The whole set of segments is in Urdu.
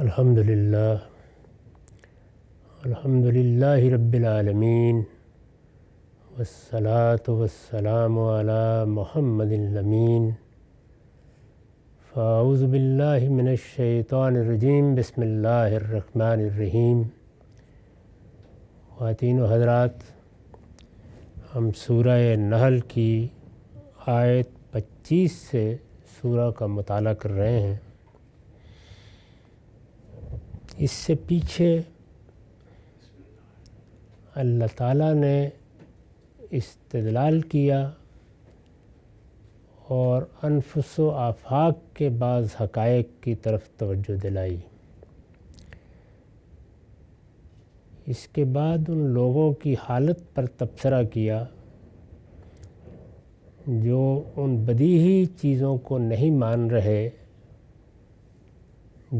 الحمدللہ رب العالمین والصلاة والسلام علی محمد الامین فاعوذ باللہ من الشیطان الرجیم بسم اللہ الرحمن الرحیم۔ خواتین و حضرات، ہم سورہ نحل کی آیت 25 سے سورہ کا مطالعہ کر رہے ہیں۔ اس سے پیچھے اللہ تعالیٰ نے استدلال کیا اور انفس و آفاق کے بعض حقائق کی طرف توجہ دلائی۔ اس کے بعد ان لوگوں کی حالت پر تبصرہ کیا جو ان بدیہی چیزوں کو نہیں مان رہے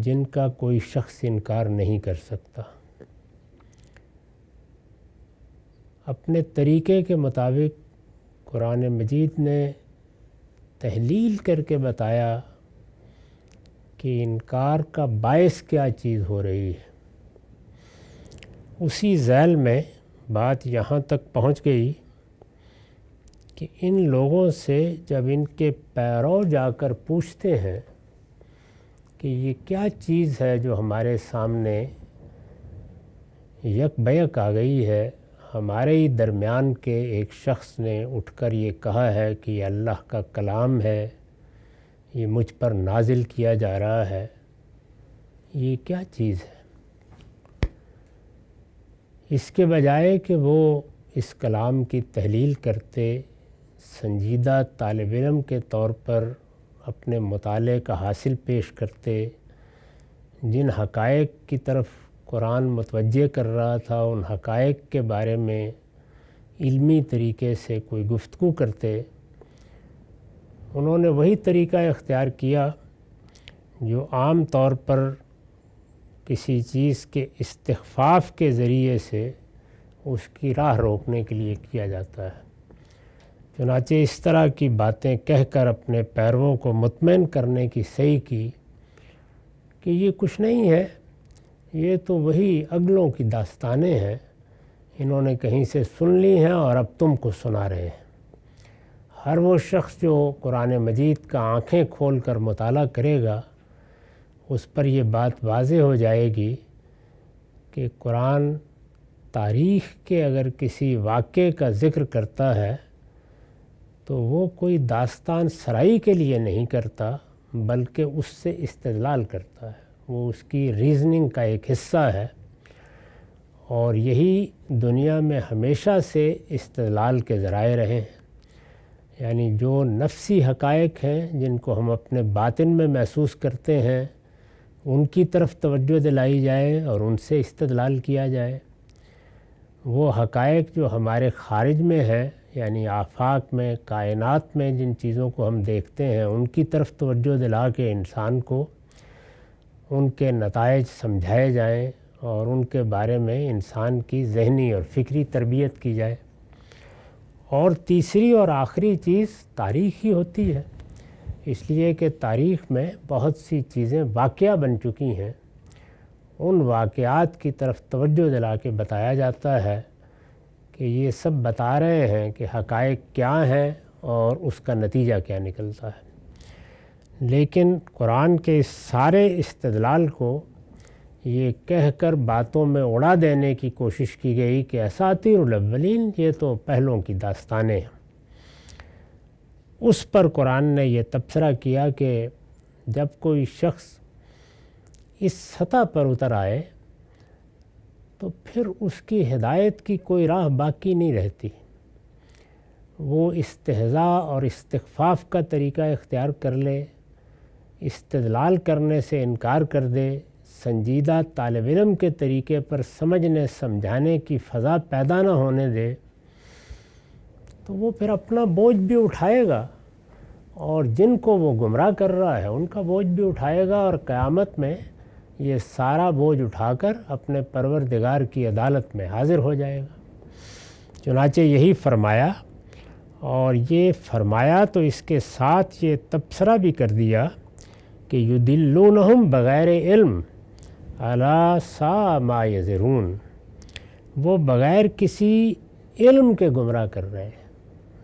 جن کا کوئی شخص انکار نہیں کر سکتا۔ اپنے طریقے کے مطابق قرآن مجید نے تحلیل کر کے بتایا کہ انکار کا باعث کیا چیز ہو رہی ہے۔ اسی ذیل میں بات یہاں تک پہنچ گئی کہ ان لوگوں سے جب ان کے پیرو جا کر پوچھتے ہیں کہ یہ کیا چیز ہے جو ہمارے سامنے یک بیک آ گئی ہے، ہمارے ہی درمیان کے ایک شخص نے اٹھ کر یہ کہا ہے کہ یہ اللہ کا کلام ہے، یہ مجھ پر نازل کیا جا رہا ہے، یہ کیا چیز ہے؟ اس کے بجائے کہ وہ اس کلام کی تحلیل کرتے، سنجیدہ طالب علم کے طور پر اپنے مطالعے کا حاصل پیش کرتے، جن حقائق کی طرف قرآن متوجہ کر رہا تھا ان حقائق کے بارے میں علمی طریقے سے کوئی گفتگو کرتے، انہوں نے وہی طریقہ اختیار کیا جو عام طور پر کسی چیز کے استخفاف کے ذریعے سے اس کی راہ روکنے کے لیے کیا جاتا ہے۔ چنانچہ اس طرح کی باتیں کہہ کر اپنے پیرووں کو مطمئن کرنے کی صحیح کی کہ یہ کچھ نہیں ہے، یہ تو وہی اگلوں کی داستانیں ہیں، انہوں نے کہیں سے سن لی ہیں اور اب تم کو سنا رہے ہیں۔ ہر وہ شخص جو قرآن مجید کا آنکھیں کھول کر مطالعہ کرے گا اس پر یہ بات واضح ہو جائے گی کہ قرآن تاریخ کے اگر کسی واقعے کا ذکر کرتا ہے تو وہ کوئی داستان سرائی کے لیے نہیں کرتا بلکہ اس سے استدلال کرتا ہے، وہ اس کی ریزننگ کا ایک حصہ ہے، اور یہی دنیا میں ہمیشہ سے استدلال کے ذرائع رہے ہیں۔ یعنی جو نفسی حقائق ہیں جن کو ہم اپنے باطن میں محسوس کرتے ہیں ان کی طرف توجہ دلائی جائے اور ان سے استدلال کیا جائے، وہ حقائق جو ہمارے خارج میں ہے یعنی آفاق میں، کائنات میں جن چیزوں کو ہم دیکھتے ہیں ان کی طرف توجہ دلا کے انسان کو ان کے نتائج سمجھائے جائیں اور ان کے بارے میں انسان کی ذہنی اور فکری تربیت کی جائے۔ اور تیسری اور آخری چیز تاریخ ہی ہوتی ہے، اس لیے کہ تاریخ میں بہت سی چیزیں واقعہ بن چکی ہیں، ان واقعات کی طرف توجہ دلا کے بتایا جاتا ہے کہ یہ سب بتا رہے ہیں کہ حقائق کیا ہیں اور اس کا نتیجہ کیا نکلتا ہے۔ لیکن قرآن کے اس سارے استدلال کو یہ کہہ کر باتوں میں اڑا دینے کی کوشش کی گئی کہ اساطیر الاولین، یہ تو پہلوں کی داستانیں ہیں۔ اس پر قرآن نے یہ تبصرہ کیا کہ جب کوئی شخص اس سطح پر اتر آئے تو پھر اس کی ہدایت کی کوئی راہ باقی نہیں رہتی، وہ استہزاء اور استخفاف کا طریقہ اختیار کر لے، استدلال کرنے سے انکار کر دے، سنجیدہ طالب علم کے طریقے پر سمجھنے سمجھانے کی فضا پیدا نہ ہونے دے، تو وہ پھر اپنا بوجھ بھی اٹھائے گا اور جن کو وہ گمراہ کر رہا ہے ان کا بوجھ بھی اٹھائے گا، اور قیامت میں یہ سارا بوجھ اٹھا کر اپنے پروردگار کی عدالت میں حاضر ہو جائے گا۔ چنانچہ یہی فرمایا، اور یہ فرمایا تو اس کے ساتھ یہ تبصرہ بھی کر دیا کہ یضلونہم بغیر علم، الا سا ما یزرون، وہ بغیر کسی علم کے گمراہ کر رہے ہیں۔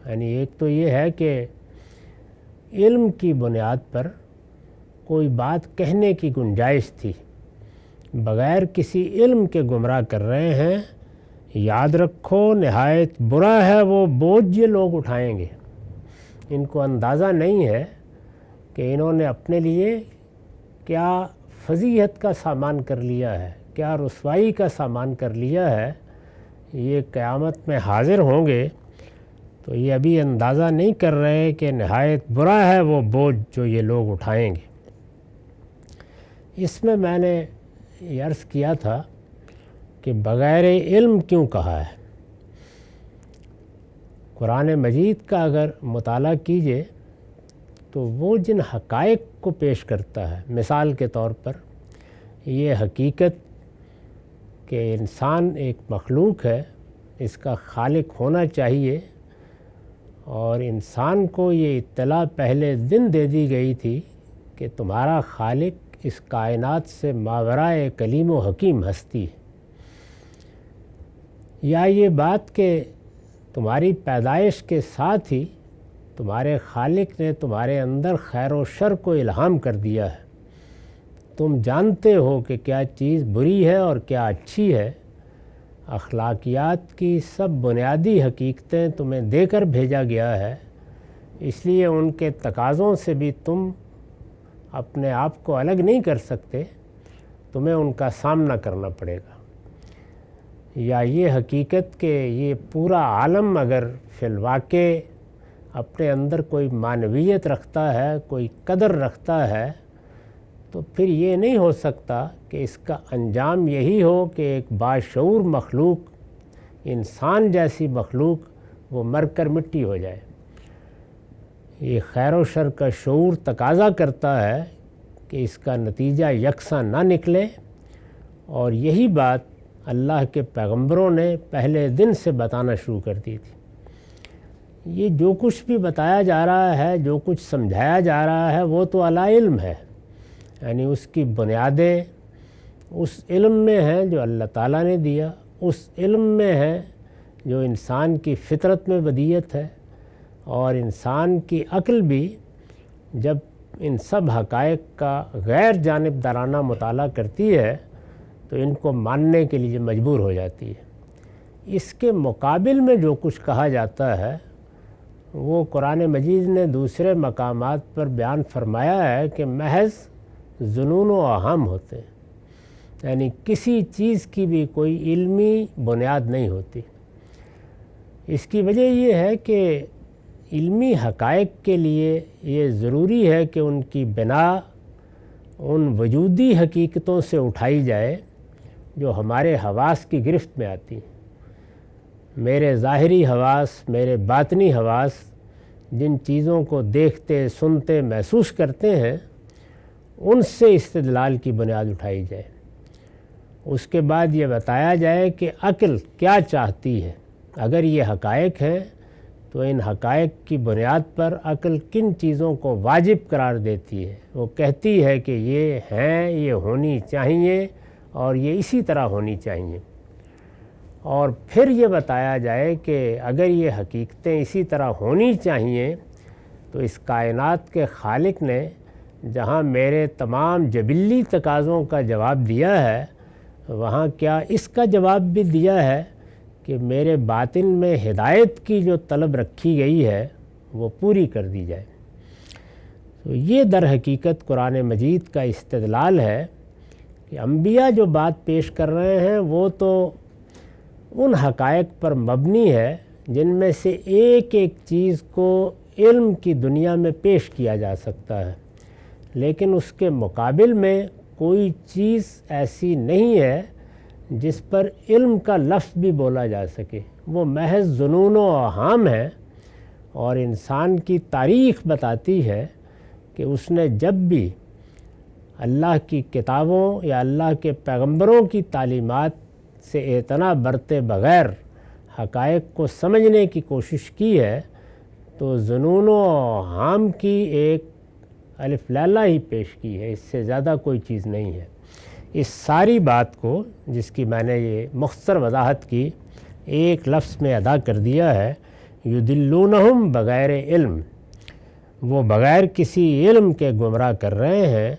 یعنی ایک تو یہ ہے کہ علم کی بنیاد پر کوئی بات کہنے کی گنجائش تھی، بغیر کسی علم کے گمراہ کر رہے ہیں۔ یاد رکھو نہایت برا ہے وہ بوجھ یہ لوگ اٹھائیں گے۔ ان کو اندازہ نہیں ہے کہ انہوں نے اپنے لیے کیا فضیحت کا سامان کر لیا ہے، کیا رسوائی کا سامان کر لیا ہے۔ یہ قیامت میں حاضر ہوں گے تو یہ ابھی اندازہ نہیں کر رہے کہ نہایت برا ہے وہ بوجھ جو یہ لوگ اٹھائیں گے۔ اس میں نے یہ عرض کیا تھا کہ بغیر علم کیوں کہا ہے۔ قرآن مجید کا اگر مطالعہ کیجئے تو وہ جن حقائق کو پیش کرتا ہے، مثال کے طور پر یہ حقیقت کہ انسان ایک مخلوق ہے، اس کا خالق ہونا چاہیے، اور انسان کو یہ اطلاع پہلے دن دے دی گئی تھی کہ تمہارا خالق اس کائنات سے ماورائے کلیم و حکیم ہستی ہے، یا یہ بات کہ تمہاری پیدائش کے ساتھ ہی تمہارے خالق نے تمہارے اندر خیر و شر کو الہام کر دیا ہے، تم جانتے ہو کہ کیا چیز بری ہے اور کیا اچھی ہے۔ اخلاقیات کی سب بنیادی حقیقتیں تمہیں دے کر بھیجا گیا ہے، اس لیے ان کے تقاضوں سے بھی تم اپنے آپ کو الگ نہیں کر سکتے، تمہیں ان کا سامنا کرنا پڑے گا۔ یا یہ حقیقت کہ یہ پورا عالم اگر فی الواقع اپنے اندر کوئی معنویت رکھتا ہے، کوئی قدر رکھتا ہے، تو پھر یہ نہیں ہو سکتا کہ اس کا انجام یہی ہو کہ ایک باشعور مخلوق، انسان جیسی مخلوق وہ مر کر مٹی ہو جائے۔ یہ خیر و شر کا شعور تقاضا کرتا ہے کہ اس کا نتیجہ یکساں نہ نکلے، اور یہی بات اللہ کے پیغمبروں نے پہلے دن سے بتانا شروع کر دی تھی۔ یہ جو کچھ بھی بتایا جا رہا ہے، جو کچھ سمجھایا جا رہا ہے، وہ تو علی علم ہے، یعنی اس کی بنیادیں اس علم میں ہیں جو اللہ تعالیٰ نے دیا، اس علم میں ہے جو انسان کی فطرت میں بدیعت ہے، اور انسان کی عقل بھی جب ان سب حقائق کا غیر جانبدارانہ مطالعہ کرتی ہے تو ان کو ماننے کے لیے مجبور ہو جاتی ہے۔ اس کے مقابل میں جو کچھ کہا جاتا ہے وہ قرآن مجید نے دوسرے مقامات پر بیان فرمایا ہے کہ محض ظنون و اوہام ہوتے ہیں، یعنی کسی چیز کی بھی کوئی علمی بنیاد نہیں ہوتی۔ اس کی وجہ یہ ہے کہ علمی حقائق کے لیے یہ ضروری ہے کہ ان کی بنا ان وجودی حقیقتوں سے اٹھائی جائے جو ہمارے حواس کی گرفت میں آتی ہیں۔ میرے ظاہری حواس، میرے باطنی حواس جن چیزوں کو دیکھتے، سنتے، محسوس کرتے ہیں، ان سے استدلال کی بنیاد اٹھائی جائے۔ اس کے بعد یہ بتایا جائے کہ عقل کیا چاہتی ہے۔ اگر یہ حقائق ہیں تو ان حقائق کی بنیاد پر عقل کن چیزوں کو واجب قرار دیتی ہے۔ وہ کہتی ہے کہ یہ ہیں، یہ ہونی چاہیے، اور یہ اسی طرح ہونی چاہیے۔ اور پھر یہ بتایا جائے کہ اگر یہ حقیقتیں اسی طرح ہونی چاہیے تو اس کائنات کے خالق نے جہاں میرے تمام جبلی تقاضوں کا جواب دیا ہے، وہاں کیا اس کا جواب بھی دیا ہے کہ میرے باطن میں ہدایت کی جو طلب رکھی گئی ہے وہ پوری کر دی جائے۔ تو یہ در حقیقت قرآن مجید کا استدلال ہے کہ انبیاء جو بات پیش کر رہے ہیں وہ تو ان حقائق پر مبنی ہے جن میں سے ایک ایک چیز کو علم کی دنیا میں پیش کیا جا سکتا ہے، لیکن اس کے مقابل میں کوئی چیز ایسی نہیں ہے جس پر علم کا لفظ بھی بولا جا سکے۔ وہ محض ظنون و اوہام ہے، اور انسان کی تاریخ بتاتی ہے کہ اس نے جب بھی اللہ کی کتابوں یا اللہ کے پیغمبروں کی تعلیمات سے اعتنا برتے بغیر حقائق کو سمجھنے کی کوشش کی ہے تو ظنون و اوہام کی ایک الف لیلہ ہی پیش کی ہے، اس سے زیادہ کوئی چیز نہیں ہے۔ اس ساری بات کو جس کی میں نے یہ مختصر وضاحت کی ایک لفظ میں ادا کر دیا ہے، یضلونہم بغیر علم، وہ بغیر کسی علم کے گمراہ کر رہے ہیں،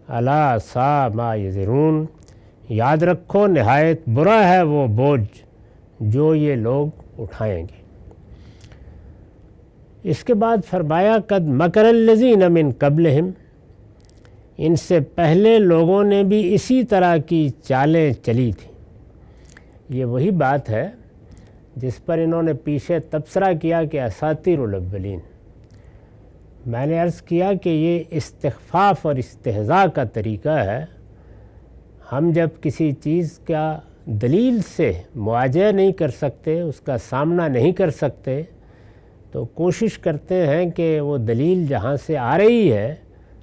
الا سا ما یزرون، یاد رکھو نہایت برا ہے وہ بوجھ جو یہ لوگ اٹھائیں گے۔ اس کے بعد فرمایا قد مکر الذین من قبلہم، ان سے پہلے لوگوں نے بھی اسی طرح کی چالیں چلی تھیں۔ یہ وہی بات ہے جس پر انہوں نے پیچھے تبصرہ کیا کہ اساطیر الاولین۔ میں نے عرض کیا کہ یہ استخفاف اور استہزاء کا طریقہ ہے۔ ہم جب کسی چیز کا دلیل سے مواجہہ نہیں کر سکتے، اس کا سامنا نہیں کر سکتے، تو کوشش کرتے ہیں کہ وہ دلیل جہاں سے آ رہی ہے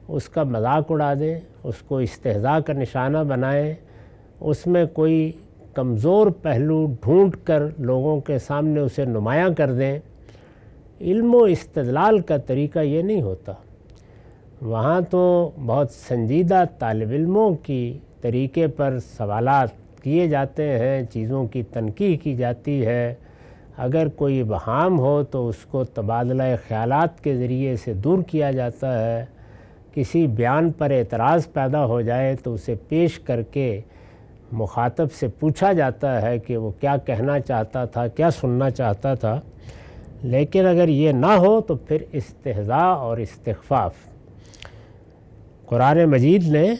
اس کا مذاق اڑا دیں، اس کو استہزاء کا نشانہ بنائیں، اس میں کوئی کمزور پہلو ڈھونڈ کر لوگوں کے سامنے اسے نمایاں کر دیں۔ علم و استدلال کا طریقہ یہ نہیں ہوتا۔ وہاں تو بہت سنجیدہ طالب علموں کی طریقے پر سوالات کیے جاتے ہیں، چیزوں کی تنقیح کی جاتی ہے۔ اگر کوئی ابہام ہو تو اس کو تبادلہ خیالات کے ذریعے سے دور کیا جاتا ہے۔ کسی بیان پر اعتراض پیدا ہو جائے تو اسے پیش کر کے مخاطب سے پوچھا جاتا ہے کہ وہ کیا کہنا چاہتا تھا، کیا سننا چاہتا تھا۔ لیکن اگر یہ نہ ہو تو پھر استہزاء اور استخفاف۔ قرآن مجید نے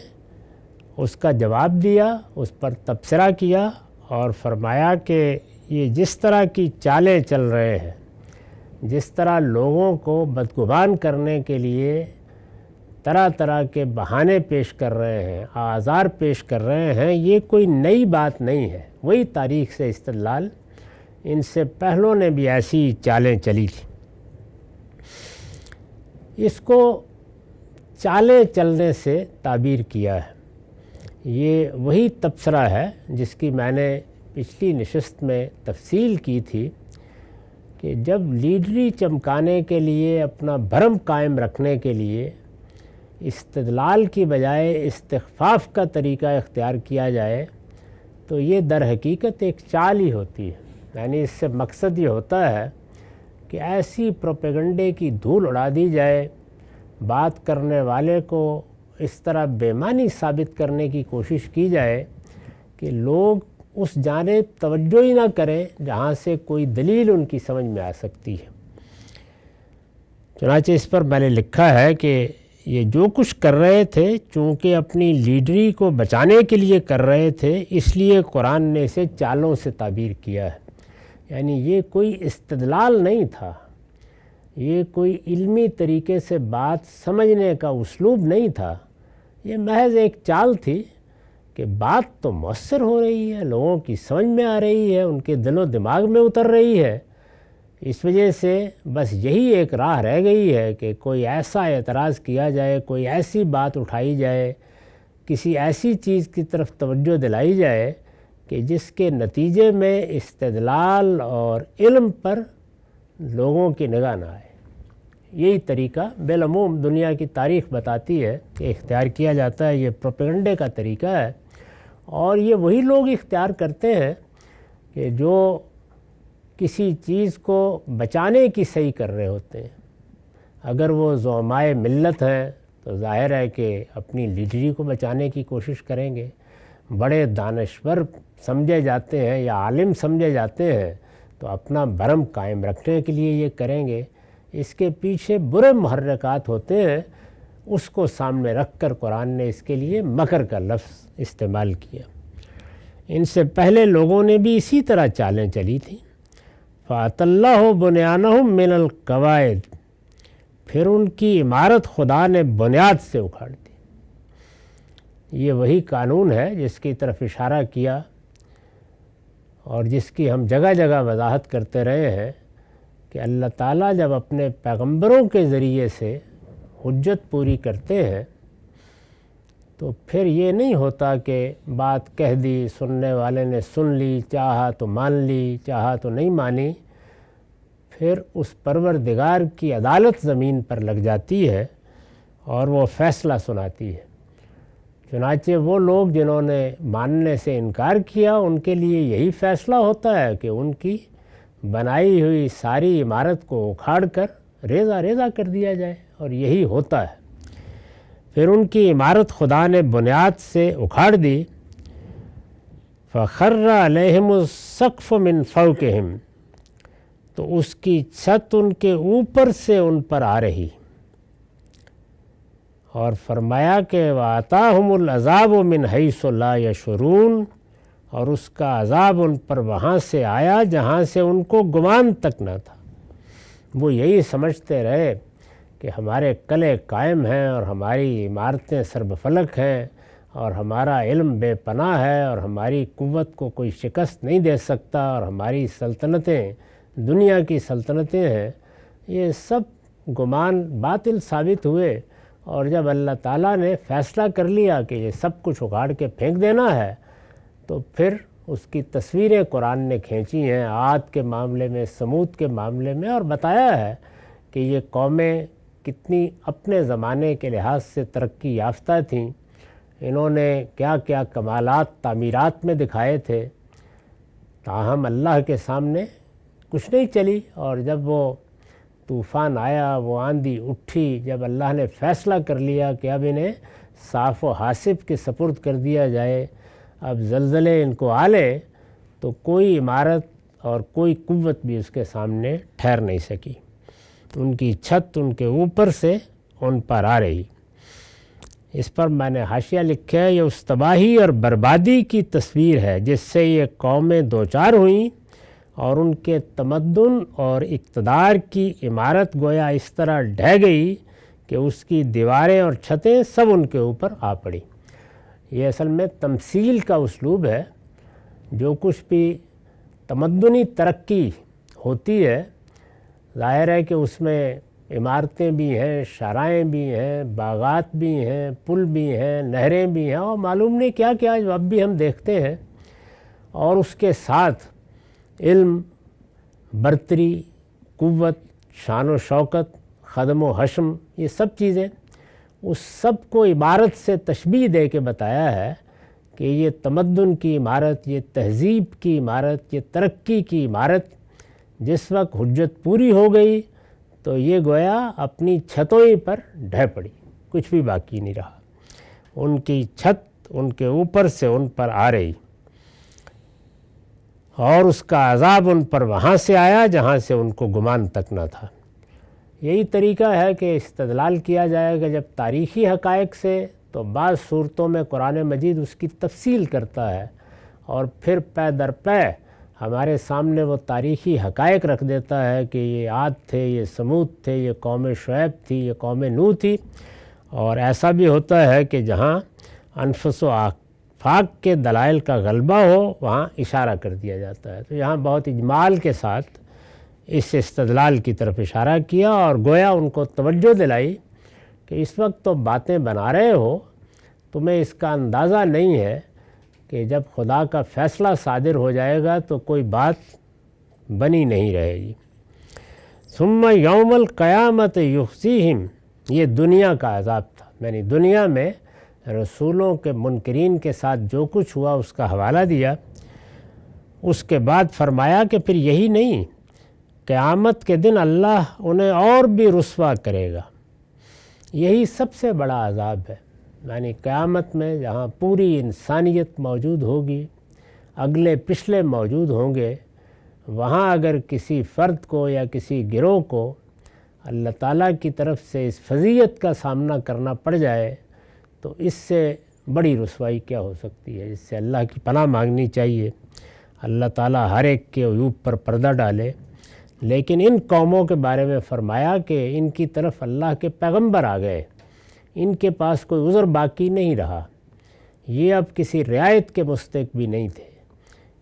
اس کا جواب دیا، اس پر تبصرہ کیا اور فرمایا کہ یہ جس طرح کی چالیں چل رہے ہیں، جس طرح لوگوں کو بدگمان کرنے کے لیے طرح طرح کے بہانے پیش کر رہے ہیں، آزار پیش کر رہے ہیں، یہ کوئی نئی بات نہیں ہے۔ وہی تاریخ سے استدلال، ان سے پہلوں نے بھی ایسی چالیں چلی تھیں۔ اس کو چالیں چلنے سے تعبیر کیا ہے۔ یہ وہی تبصرہ ہے جس کی میں نے پچھلی نشست میں تفصیل کی تھی کہ جب لیڈری چمکانے کے لیے، اپنا بھرم قائم رکھنے کے لیے استدلال کی بجائے استخفاف کا طریقہ اختیار کیا جائے تو یہ در حقیقت ایک چال ہی ہوتی ہے۔ یعنی اس سے مقصد یہ ہوتا ہے کہ ایسی پروپیگنڈے کی دھول اڑا دی جائے، بات کرنے والے کو اس طرح بے معنی ثابت کرنے کی کوشش کی جائے کہ لوگ اس جانب توجہ ہی نہ کریں جہاں سے کوئی دلیل ان کی سمجھ میں آ سکتی ہے۔ چنانچہ اس پر میں نے لکھا ہے کہ یہ جو کچھ کر رہے تھے چونکہ اپنی لیڈری کو بچانے کے لیے کر رہے تھے، اس لیے قرآن نے اسے چالوں سے تعبیر کیا ہے۔ یعنی یہ کوئی استدلال نہیں تھا، یہ کوئی علمی طریقے سے بات سمجھنے کا اسلوب نہیں تھا، یہ محض ایک چال تھی کہ بات تو مؤثر ہو رہی ہے، لوگوں کی سمجھ میں آ رہی ہے، ان کے دل و دماغ میں اتر رہی ہے۔ اس وجہ سے بس یہی ایک راہ رہ گئی ہے کہ کوئی ایسا اعتراض کیا جائے، کوئی ایسی بات اٹھائی جائے، کسی ایسی چیز کی طرف توجہ دلائی جائے کہ جس کے نتیجے میں استدلال اور علم پر لوگوں کی نگاہ نہ آئے۔ یہی طریقہ بالعموم دنیا کی تاریخ بتاتی ہے کہ اختیار کیا جاتا ہے، یہ پروپیگنڈے کا طریقہ ہے، اور یہ وہی لوگ اختیار کرتے ہیں کہ جو کسی چیز کو بچانے کی صحیح کر رہے ہوتے ہیں۔ اگر وہ زعمائے ملت ہیں تو ظاہر ہے کہ اپنی لیڈری کو بچانے کی کوشش کریں گے، بڑے دانشور سمجھے جاتے ہیں یا عالم سمجھے جاتے ہیں تو اپنا بھرم قائم رکھنے کے لیے یہ کریں گے۔ اس کے پیچھے برے محرکات ہوتے ہیں، اس کو سامنے رکھ کر قرآن نے اس کے لیے مکر کا لفظ استعمال کیا۔ ان سے پہلے لوگوں نے بھی اسی طرح چالیں چلی تھیں۔ فَأَتَى اللَّهُ بُنْيَانَهُمْ مِنَ الْقَوَاعِدِ، پھر ان کی عمارت خدا نے بنیاد سے اکھاڑ دی۔ یہ وہی قانون ہے جس کی طرف اشارہ کیا اور جس کی ہم جگہ جگہ وضاحت کرتے رہے ہیں کہ اللہ تعالیٰ جب اپنے پیغمبروں کے ذریعے سے حجت پوری کرتے ہیں تو پھر یہ نہیں ہوتا کہ بات کہہ دی، سننے والے نے سن لی، چاہا تو مان لی، چاہا تو نہیں مانی۔ پھر اس پروردگار کی عدالت زمین پر لگ جاتی ہے اور وہ فیصلہ سناتی ہے۔ چنانچہ وہ لوگ جنہوں نے ماننے سے انکار کیا ان کے لیے یہی فیصلہ ہوتا ہے کہ ان کی بنائی ہوئی ساری عمارت کو اکھاڑ کر ریزہ ریزہ کر دیا جائے، اور یہی ہوتا ہے۔ پھر ان کی عمارت خدا نے بنیاد سے اکھاڑ دی۔ فَخَرَّ عَلَيْهِمُ السَّقْفُ مِنْ فَوْقِهِمْ، تو اس کی چھت ان کے اوپر سے ان پر آ رہی، اور فرمایا کہ وَآتَاهُمُ الْعَذَابُ مِنْ حَيْثُ لَا يَشْعُرُونَ، اور اس کا عذاب ان پر وہاں سے آیا جہاں سے ان کو گمان تک نہ تھا۔ وہ یہی سمجھتے رہے کہ ہمارے قلعے قائم ہیں اور ہماری عمارتیں سرب فلک ہیں اور ہمارا علم بے پناہ ہے اور ہماری قوت کو کوئی شکست نہیں دے سکتا اور ہماری سلطنتیں دنیا کی سلطنتیں ہیں۔ یہ سب گمان باطل ثابت ہوئے، اور جب اللہ تعالیٰ نے فیصلہ کر لیا کہ یہ سب کچھ اکھاڑ کے پھینک دینا ہے تو پھر اس کی تصویریں قرآن نے کھینچی ہیں عاد کے معاملے میں، سمود کے معاملے میں، اور بتایا ہے کہ یہ قومیں کتنی اپنے زمانے کے لحاظ سے ترقی یافتہ تھیں، انہوں نے کیا کیا کمالات تعمیرات میں دکھائے تھے، تاہم اللہ کے سامنے کچھ نہیں چلی۔ اور جب وہ طوفان آیا، وہ آندھی اٹھی، جب اللہ نے فیصلہ کر لیا کہ اب انہیں صاف و حاسب کے سپرد کر دیا جائے، اب زلزلے ان کو آلے، تو کوئی عمارت اور کوئی قوت بھی اس کے سامنے ٹھہر نہیں سکی۔ ان کی چھت ان کے اوپر سے ان پر آ رہی۔ اس پر میں نے حاشیہ لکھا ہے، یہ اس تباہی اور بربادی کی تصویر ہے جس سے یہ قومیں دوچار ہوئیں، اور ان کے تمدن اور اقتدار کی عمارت گویا اس طرح ڈھہ گئی کہ اس کی دیواریں اور چھتیں سب ان کے اوپر آ پڑی۔ یہ اصل میں تمثیل کا اسلوب ہے۔ جو کچھ بھی تمدنی ترقی ہوتی ہے، ظاہر ہے کہ اس میں عمارتیں بھی ہیں، شاہراہیں بھی ہیں، باغات بھی ہیں، پل بھی ہیں، نہریں بھی ہیں، اور معلوم نہیں کیا کیا جو اب بھی ہم دیکھتے ہیں، اور اس کے ساتھ علم، برتری، قوت، شان و شوکت، خدم و حشم، یہ سب چیزیں اس سب کو عمارت سے تشبیہ دے کے بتایا ہے کہ یہ تمدن کی عمارت، یہ تہذیب کی عمارت، یہ ترقی کی عمارت جس وقت حجت پوری ہو گئی تو یہ گویا اپنی چھتوں ہی پر ڈھہ پڑی، کچھ بھی باقی نہیں رہا۔ ان کی چھت ان کے اوپر سے ان پر آ رہی، اور اس کا عذاب ان پر وہاں سے آیا جہاں سے ان کو گمان تک نہ تھا۔ یہی طریقہ ہے کہ استدلال کیا جائے گا جب تاریخی حقائق سے، تو بعض صورتوں میں قرآن مجید اس کی تفصیل کرتا ہے، اور پھر پے در پے ہمارے سامنے وہ تاریخی حقائق رکھ دیتا ہے کہ یہ عاد تھے، یہ سمود تھے، یہ قوم شعیب تھی، یہ قوم نوح تھی۔ اور ایسا بھی ہوتا ہے کہ جہاں انفس و آفاق کے دلائل کا غلبہ ہو وہاں اشارہ کر دیا جاتا ہے۔ تو یہاں بہت اجمال کے ساتھ اس استدلال کی طرف اشارہ کیا، اور گویا ان کو توجہ دلائی کہ اس وقت تو باتیں بنا رہے ہو، تمہیں اس کا اندازہ نہیں ہے کہ جب خدا کا فیصلہ صادر ہو جائے گا تو کوئی بات بنی نہیں رہے گی۔ ثم یوم القیامت یخزیہم، یہ دنیا کا عذاب تھا، یعنی دنیا میں رسولوں کے منکرین کے ساتھ جو کچھ ہوا اس کا حوالہ دیا۔ اس کے بعد فرمایا کہ پھر یہی نہیں، قیامت کے دن اللہ انہیں اور بھی رسوا کرے گا۔ یہی سب سے بڑا عذاب ہے، یعنی قیامت میں جہاں پوری انسانیت موجود ہوگی، اگلے پچھلے موجود ہوں گے، وہاں اگر کسی فرد کو یا کسی گروہ کو اللہ تعالیٰ کی طرف سے اس فضیحت کا سامنا کرنا پڑ جائے تو اس سے بڑی رسوائی کیا ہو سکتی ہے، جس سے اللہ کی پناہ مانگنی چاہیے۔ اللہ تعالیٰ ہر ایک کے عیوب پر پردہ ڈالے۔ لیکن ان قوموں کے بارے میں فرمایا کہ ان کی طرف اللہ کے پیغمبر آ گئے، ان کے پاس کوئی عذر باقی نہیں رہا، یہ اب کسی رعایت کے مستحق بھی نہیں تھے۔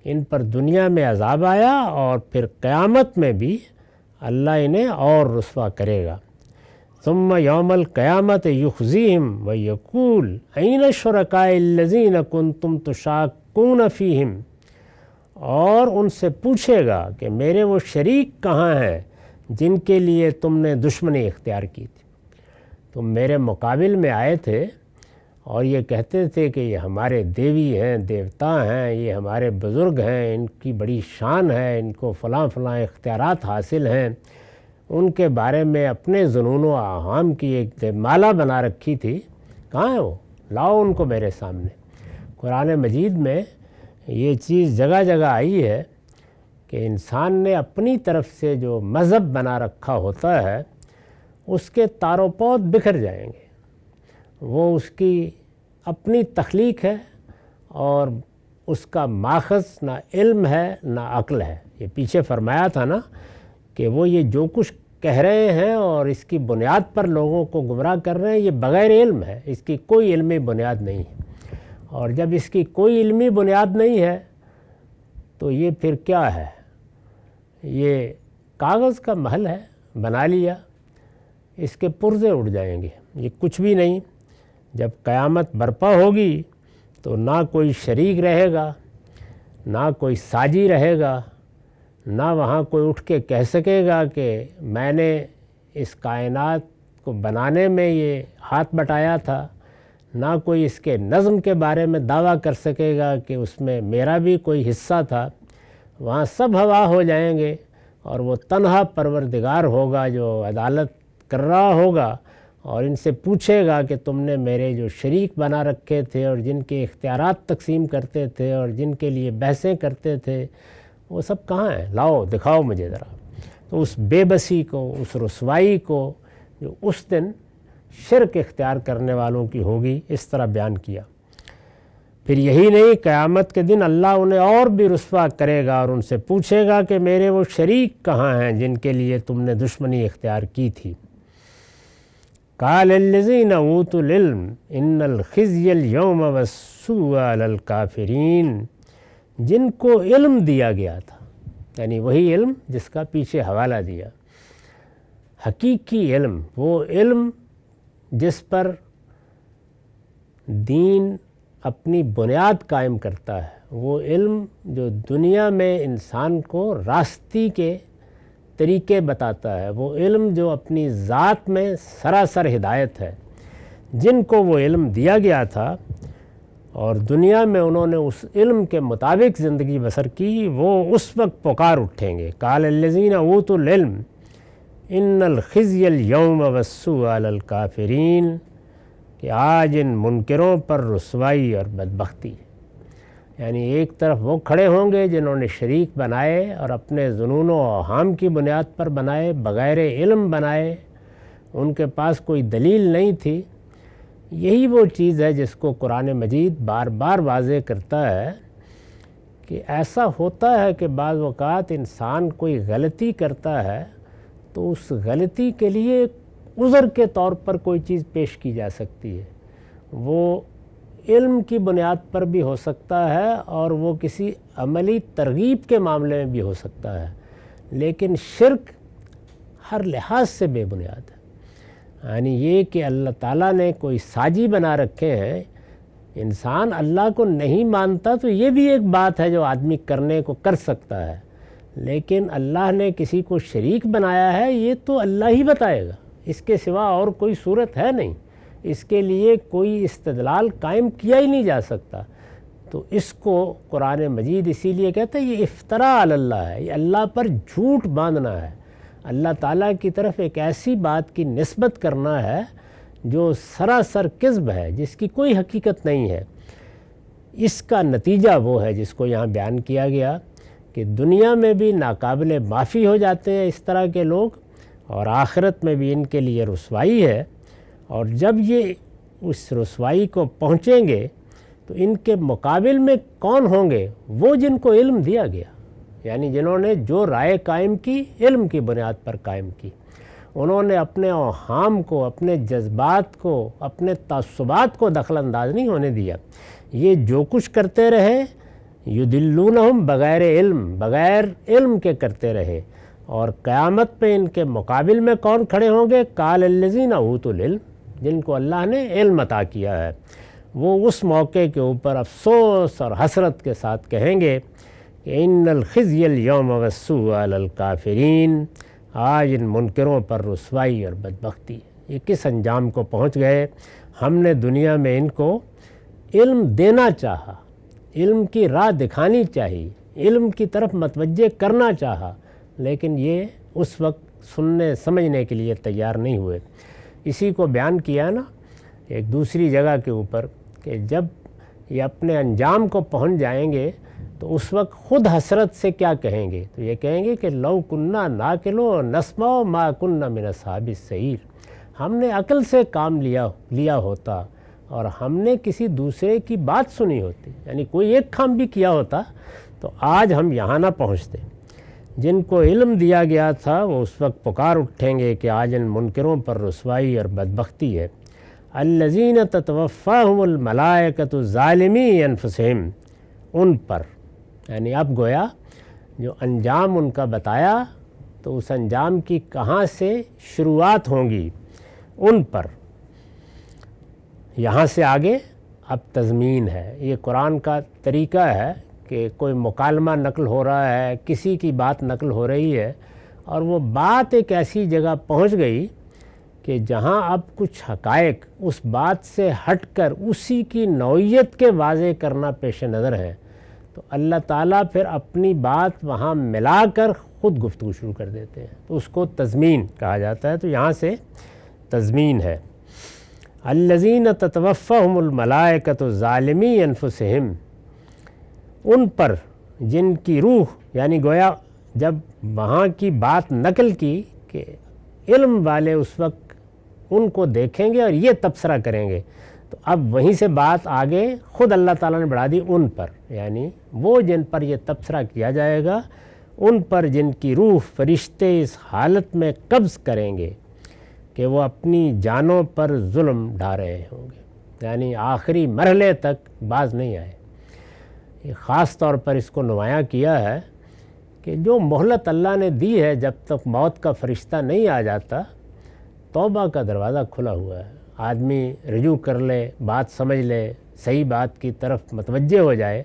ان پر دنیا میں عذاب آیا اور پھر قیامت میں بھی اللہ انہیں اور رسوا کرے گا۔ ثم یوم القیامت یخزیہم ویقول این شرکاء الذین کنتم تشاقون فیہم، اور ان سے پوچھے گا کہ میرے وہ شریک کہاں ہیں جن کے لیے تم نے دشمنی اختیار کی تھی۔ تم میرے مقابل میں آئے تھے اور یہ کہتے تھے کہ یہ ہمارے دیوی ہیں، دیوتا ہیں، یہ ہمارے بزرگ ہیں، ان کی بڑی شان ہے، ان کو فلاں فلاں اختیارات حاصل ہیں، ان کے بارے میں اپنے ظنون و اوہام کی ایک مالا بنا رکھی تھی. کہاں ہے وہ؟ لاؤ ان کو میرے سامنے. قرآن مجید میں یہ چیز جگہ جگہ آئی ہے کہ انسان نے اپنی طرف سے جو مذہب بنا رکھا ہوتا ہے اس کے تار و پود بکھر جائیں گے. وہ اس کی اپنی تخلیق ہے اور اس کا ماخذ نہ علم ہے نہ عقل ہے. یہ پیچھے فرمایا تھا نا کہ وہ یہ جو کچھ کہہ رہے ہیں اور اس کی بنیاد پر لوگوں کو گمراہ کر رہے ہیں، یہ بغیر علم ہے، اس کی کوئی علمی بنیاد نہیں ہے. اور جب اس کی کوئی علمی بنیاد نہیں ہے تو یہ پھر کیا ہے؟ یہ کاغذ کا محل ہے، بنا لیا، اس کے پرزے اڑ جائیں گے، یہ کچھ بھی نہیں. جب قیامت برپا ہوگی تو نہ کوئی شریک رہے گا، نہ کوئی ساجی رہے گا، نہ وہاں کوئی اٹھ کے کہہ سکے گا کہ میں نے اس کائنات کو بنانے میں یہ ہاتھ بٹایا تھا، نہ کوئی اس کے نظم کے بارے میں دعویٰ کر سکے گا کہ اس میں میرا بھی کوئی حصہ تھا. وہاں سب ہوا ہو جائیں گے اور وہ تنہا پروردگار ہوگا جو عدالت کر رہا ہوگا اور ان سے پوچھے گا کہ تم نے میرے جو شریک بنا رکھے تھے اور جن کے اختیارات تقسیم کرتے تھے اور جن کے لیے بحثیں کرتے تھے وہ سب کہاں ہیں؟ لاؤ دکھاؤ مجھے ذرا. تو اس بے بسی کو، اس رسوائی کو جو اس دن شرک اختیار کرنے والوں کی ہوگی، اس طرح بیان کیا. پھر یہی نہیں، قیامت کے دن اللہ انہیں اور بھی رسوا کرے گا اور ان سے پوچھے گا کہ میرے وہ شریک کہاں ہیں جن کے لیے تم نے دشمنی اختیار کی تھی. قال الذین اوتوا العلم ان الخزي اليوم والسوء علی الکافرین. جن کو علم دیا گیا تھا، یعنی وہی علم جس کا پیچھے حوالہ دیا، حقیقی علم، وہ علم جس پر دین اپنی بنیاد قائم کرتا ہے، وہ علم جو دنیا میں انسان کو راستی کے طریقے بتاتا ہے، وہ علم جو اپنی ذات میں سراسر ہدایت ہے. جن کو وہ علم دیا گیا تھا اور دنیا میں انہوں نے اس علم کے مطابق زندگی بسر کی، وہ اس وقت پکار اٹھیں گے. قال الذین اوتوا العلم ان الخزي اليوم والسوء علی الکافرین، کہ آج ان منکروں پر رسوائی اور بدبختی. یعنی ایک طرف وہ کھڑے ہوں گے جنہوں نے شریک بنائے اور اپنے ظنون و اوہام کی بنیاد پر بنائے، بغیر علم بنائے، ان کے پاس کوئی دلیل نہیں تھی. یہی وہ چیز ہے جس کو قرآن مجید بار بار واضح کرتا ہے کہ ایسا ہوتا ہے کہ بعض اوقات انسان کوئی غلطی کرتا ہے تو اس غلطی کے لیے عذر کے طور پر کوئی چیز پیش کی جا سکتی ہے. وہ علم کی بنیاد پر بھی ہو سکتا ہے اور وہ کسی عملی ترغیب کے معاملے میں بھی ہو سکتا ہے، لیکن شرک ہر لحاظ سے بے بنیاد ہے. یعنی یہ کہ اللہ تعالیٰ نے کوئی ساجی بنا رکھے ہیں، انسان اللہ کو نہیں مانتا تو یہ بھی ایک بات ہے جو آدمی کرنے کو کر سکتا ہے، لیکن اللہ نے کسی کو شریک بنایا ہے یہ تو اللہ ہی بتائے گا، اس کے سوا اور کوئی صورت ہے نہیں، اس کے لیے کوئی استدلال قائم کیا ہی نہیں جا سکتا. تو اس کو قرآن مجید اسی لیے کہتا ہے یہ افتراء علی اللہ ہے، یہ اللہ پر جھوٹ باندھنا ہے، اللہ تعالیٰ کی طرف ایک ایسی بات کی نسبت کرنا ہے جو سراسر کذب ہے، جس کی کوئی حقیقت نہیں ہے. اس کا نتیجہ وہ ہے جس کو یہاں بیان کیا گیا کہ دنیا میں بھی ناقابل معافی ہو جاتے ہیں اس طرح کے لوگ، اور آخرت میں بھی ان کے لیے رسوائی ہے. اور جب یہ اس رسوائی کو پہنچیں گے تو ان کے مقابل میں کون ہوں گے؟ وہ جن کو علم دیا گیا، یعنی جنہوں نے جو رائے قائم کی علم کی بنیاد پر قائم کی. انہوں نے اپنے اوہام کو، اپنے جذبات کو، اپنے تعصبات کو دخل انداز نہیں ہونے دیا. یہ جو کچھ کرتے رہے یدلونہم بغیر علم کے کرتے رہے، اور قیامت پہ ان کے مقابل میں کون کھڑے ہوں گے؟ قال الذین اوتوا العلم، جن کو اللہ نے علم عطا کیا ہے. وہ اس موقع کے اوپر افسوس اور حسرت کے ساتھ کہیں گے کہ ان الخزي اليوم والسوء علی الکافرین، آج ان منکروں پر رسوائی اور بدبختی. یہ کس انجام کو پہنچ گئے؟ ہم نے دنیا میں ان کو علم دینا چاہا، علم کی راہ دکھانی چاہیے، علم کی طرف متوجہ کرنا چاہا، لیکن یہ اس وقت سننے سمجھنے کے لیے تیار نہیں ہوئے۔ اسی کو بیان کیا نا ایک دوسری جگہ کے اوپر کہ جب یہ اپنے انجام کو پہنچ جائیں گے تو اس وقت خود حسرت سے کیا کہیں گے؟ تو یہ کہیں گے کہ لو کننا ناقلو نسمع ما کننا من اصحاب السعیر، ہم نے عقل سے کام لیا ہوتا اور ہم نے کسی دوسرے کی بات سنی ہوتی، یعنی کوئی ایک کام بھی کیا ہوتا تو آج ہم یہاں نہ پہنچتے۔ جن کو علم دیا گیا تھا وہ اس وقت پکار اٹھیں گے کہ آج ان منکروں پر رسوائی اور بدبختی ہے۔ الذین تتوفاہم الملائکۃ ظالمی انفسہم، ان پر، یعنی اب گویا جو انجام ان کا بتایا تو اس انجام کی کہاں سے شروعات ہوں گی؟ ان پر۔ یہاں سے آگے اب تضمین ہے۔ یہ قرآن کا طریقہ ہے کہ کوئی مکالمہ نقل ہو رہا ہے، کسی کی بات نقل ہو رہی ہے اور وہ بات ایک ایسی جگہ پہنچ گئی کہ جہاں اب کچھ حقائق اس بات سے ہٹ کر اسی کی نوعیت کے واضح کرنا پیش نظر ہے، تو اللہ تعالیٰ پھر اپنی بات وہاں ملا کر خود گفتگو شروع کر دیتے ہیں، تو اس کو تضمین کہا جاتا ہے۔ تو یہاں سے تضمین ہے۔ الذین تتوفاہم الملائکۃ ظالمی انفسہم، ان پر جن کی روح، یعنی گویا جب وہاں کی بات نقل کی کہ علم والے اس وقت ان کو دیکھیں گے اور یہ تبصرہ کریں گے، تو اب وہیں سے بات آگے خود اللہ تعالیٰ نے بڑھا دی ان پر، یعنی وہ جن پر یہ تبصرہ کیا جائے گا، ان پر جن کی روح فرشتے اس حالت میں قبض کریں گے کہ وہ اپنی جانوں پر ظلم ڈھا رہے ہوں گے، یعنی آخری مرحلے تک باز نہیں آئے۔ یہ خاص طور پر اس کو نمایاں کیا ہے کہ جو مہلت اللہ نے دی ہے جب تک موت کا فرشتہ نہیں آ جاتا، توبہ کا دروازہ کھلا ہوا ہے، آدمی رجوع کر لے، بات سمجھ لے، صحیح بات کی طرف متوجہ ہو جائے،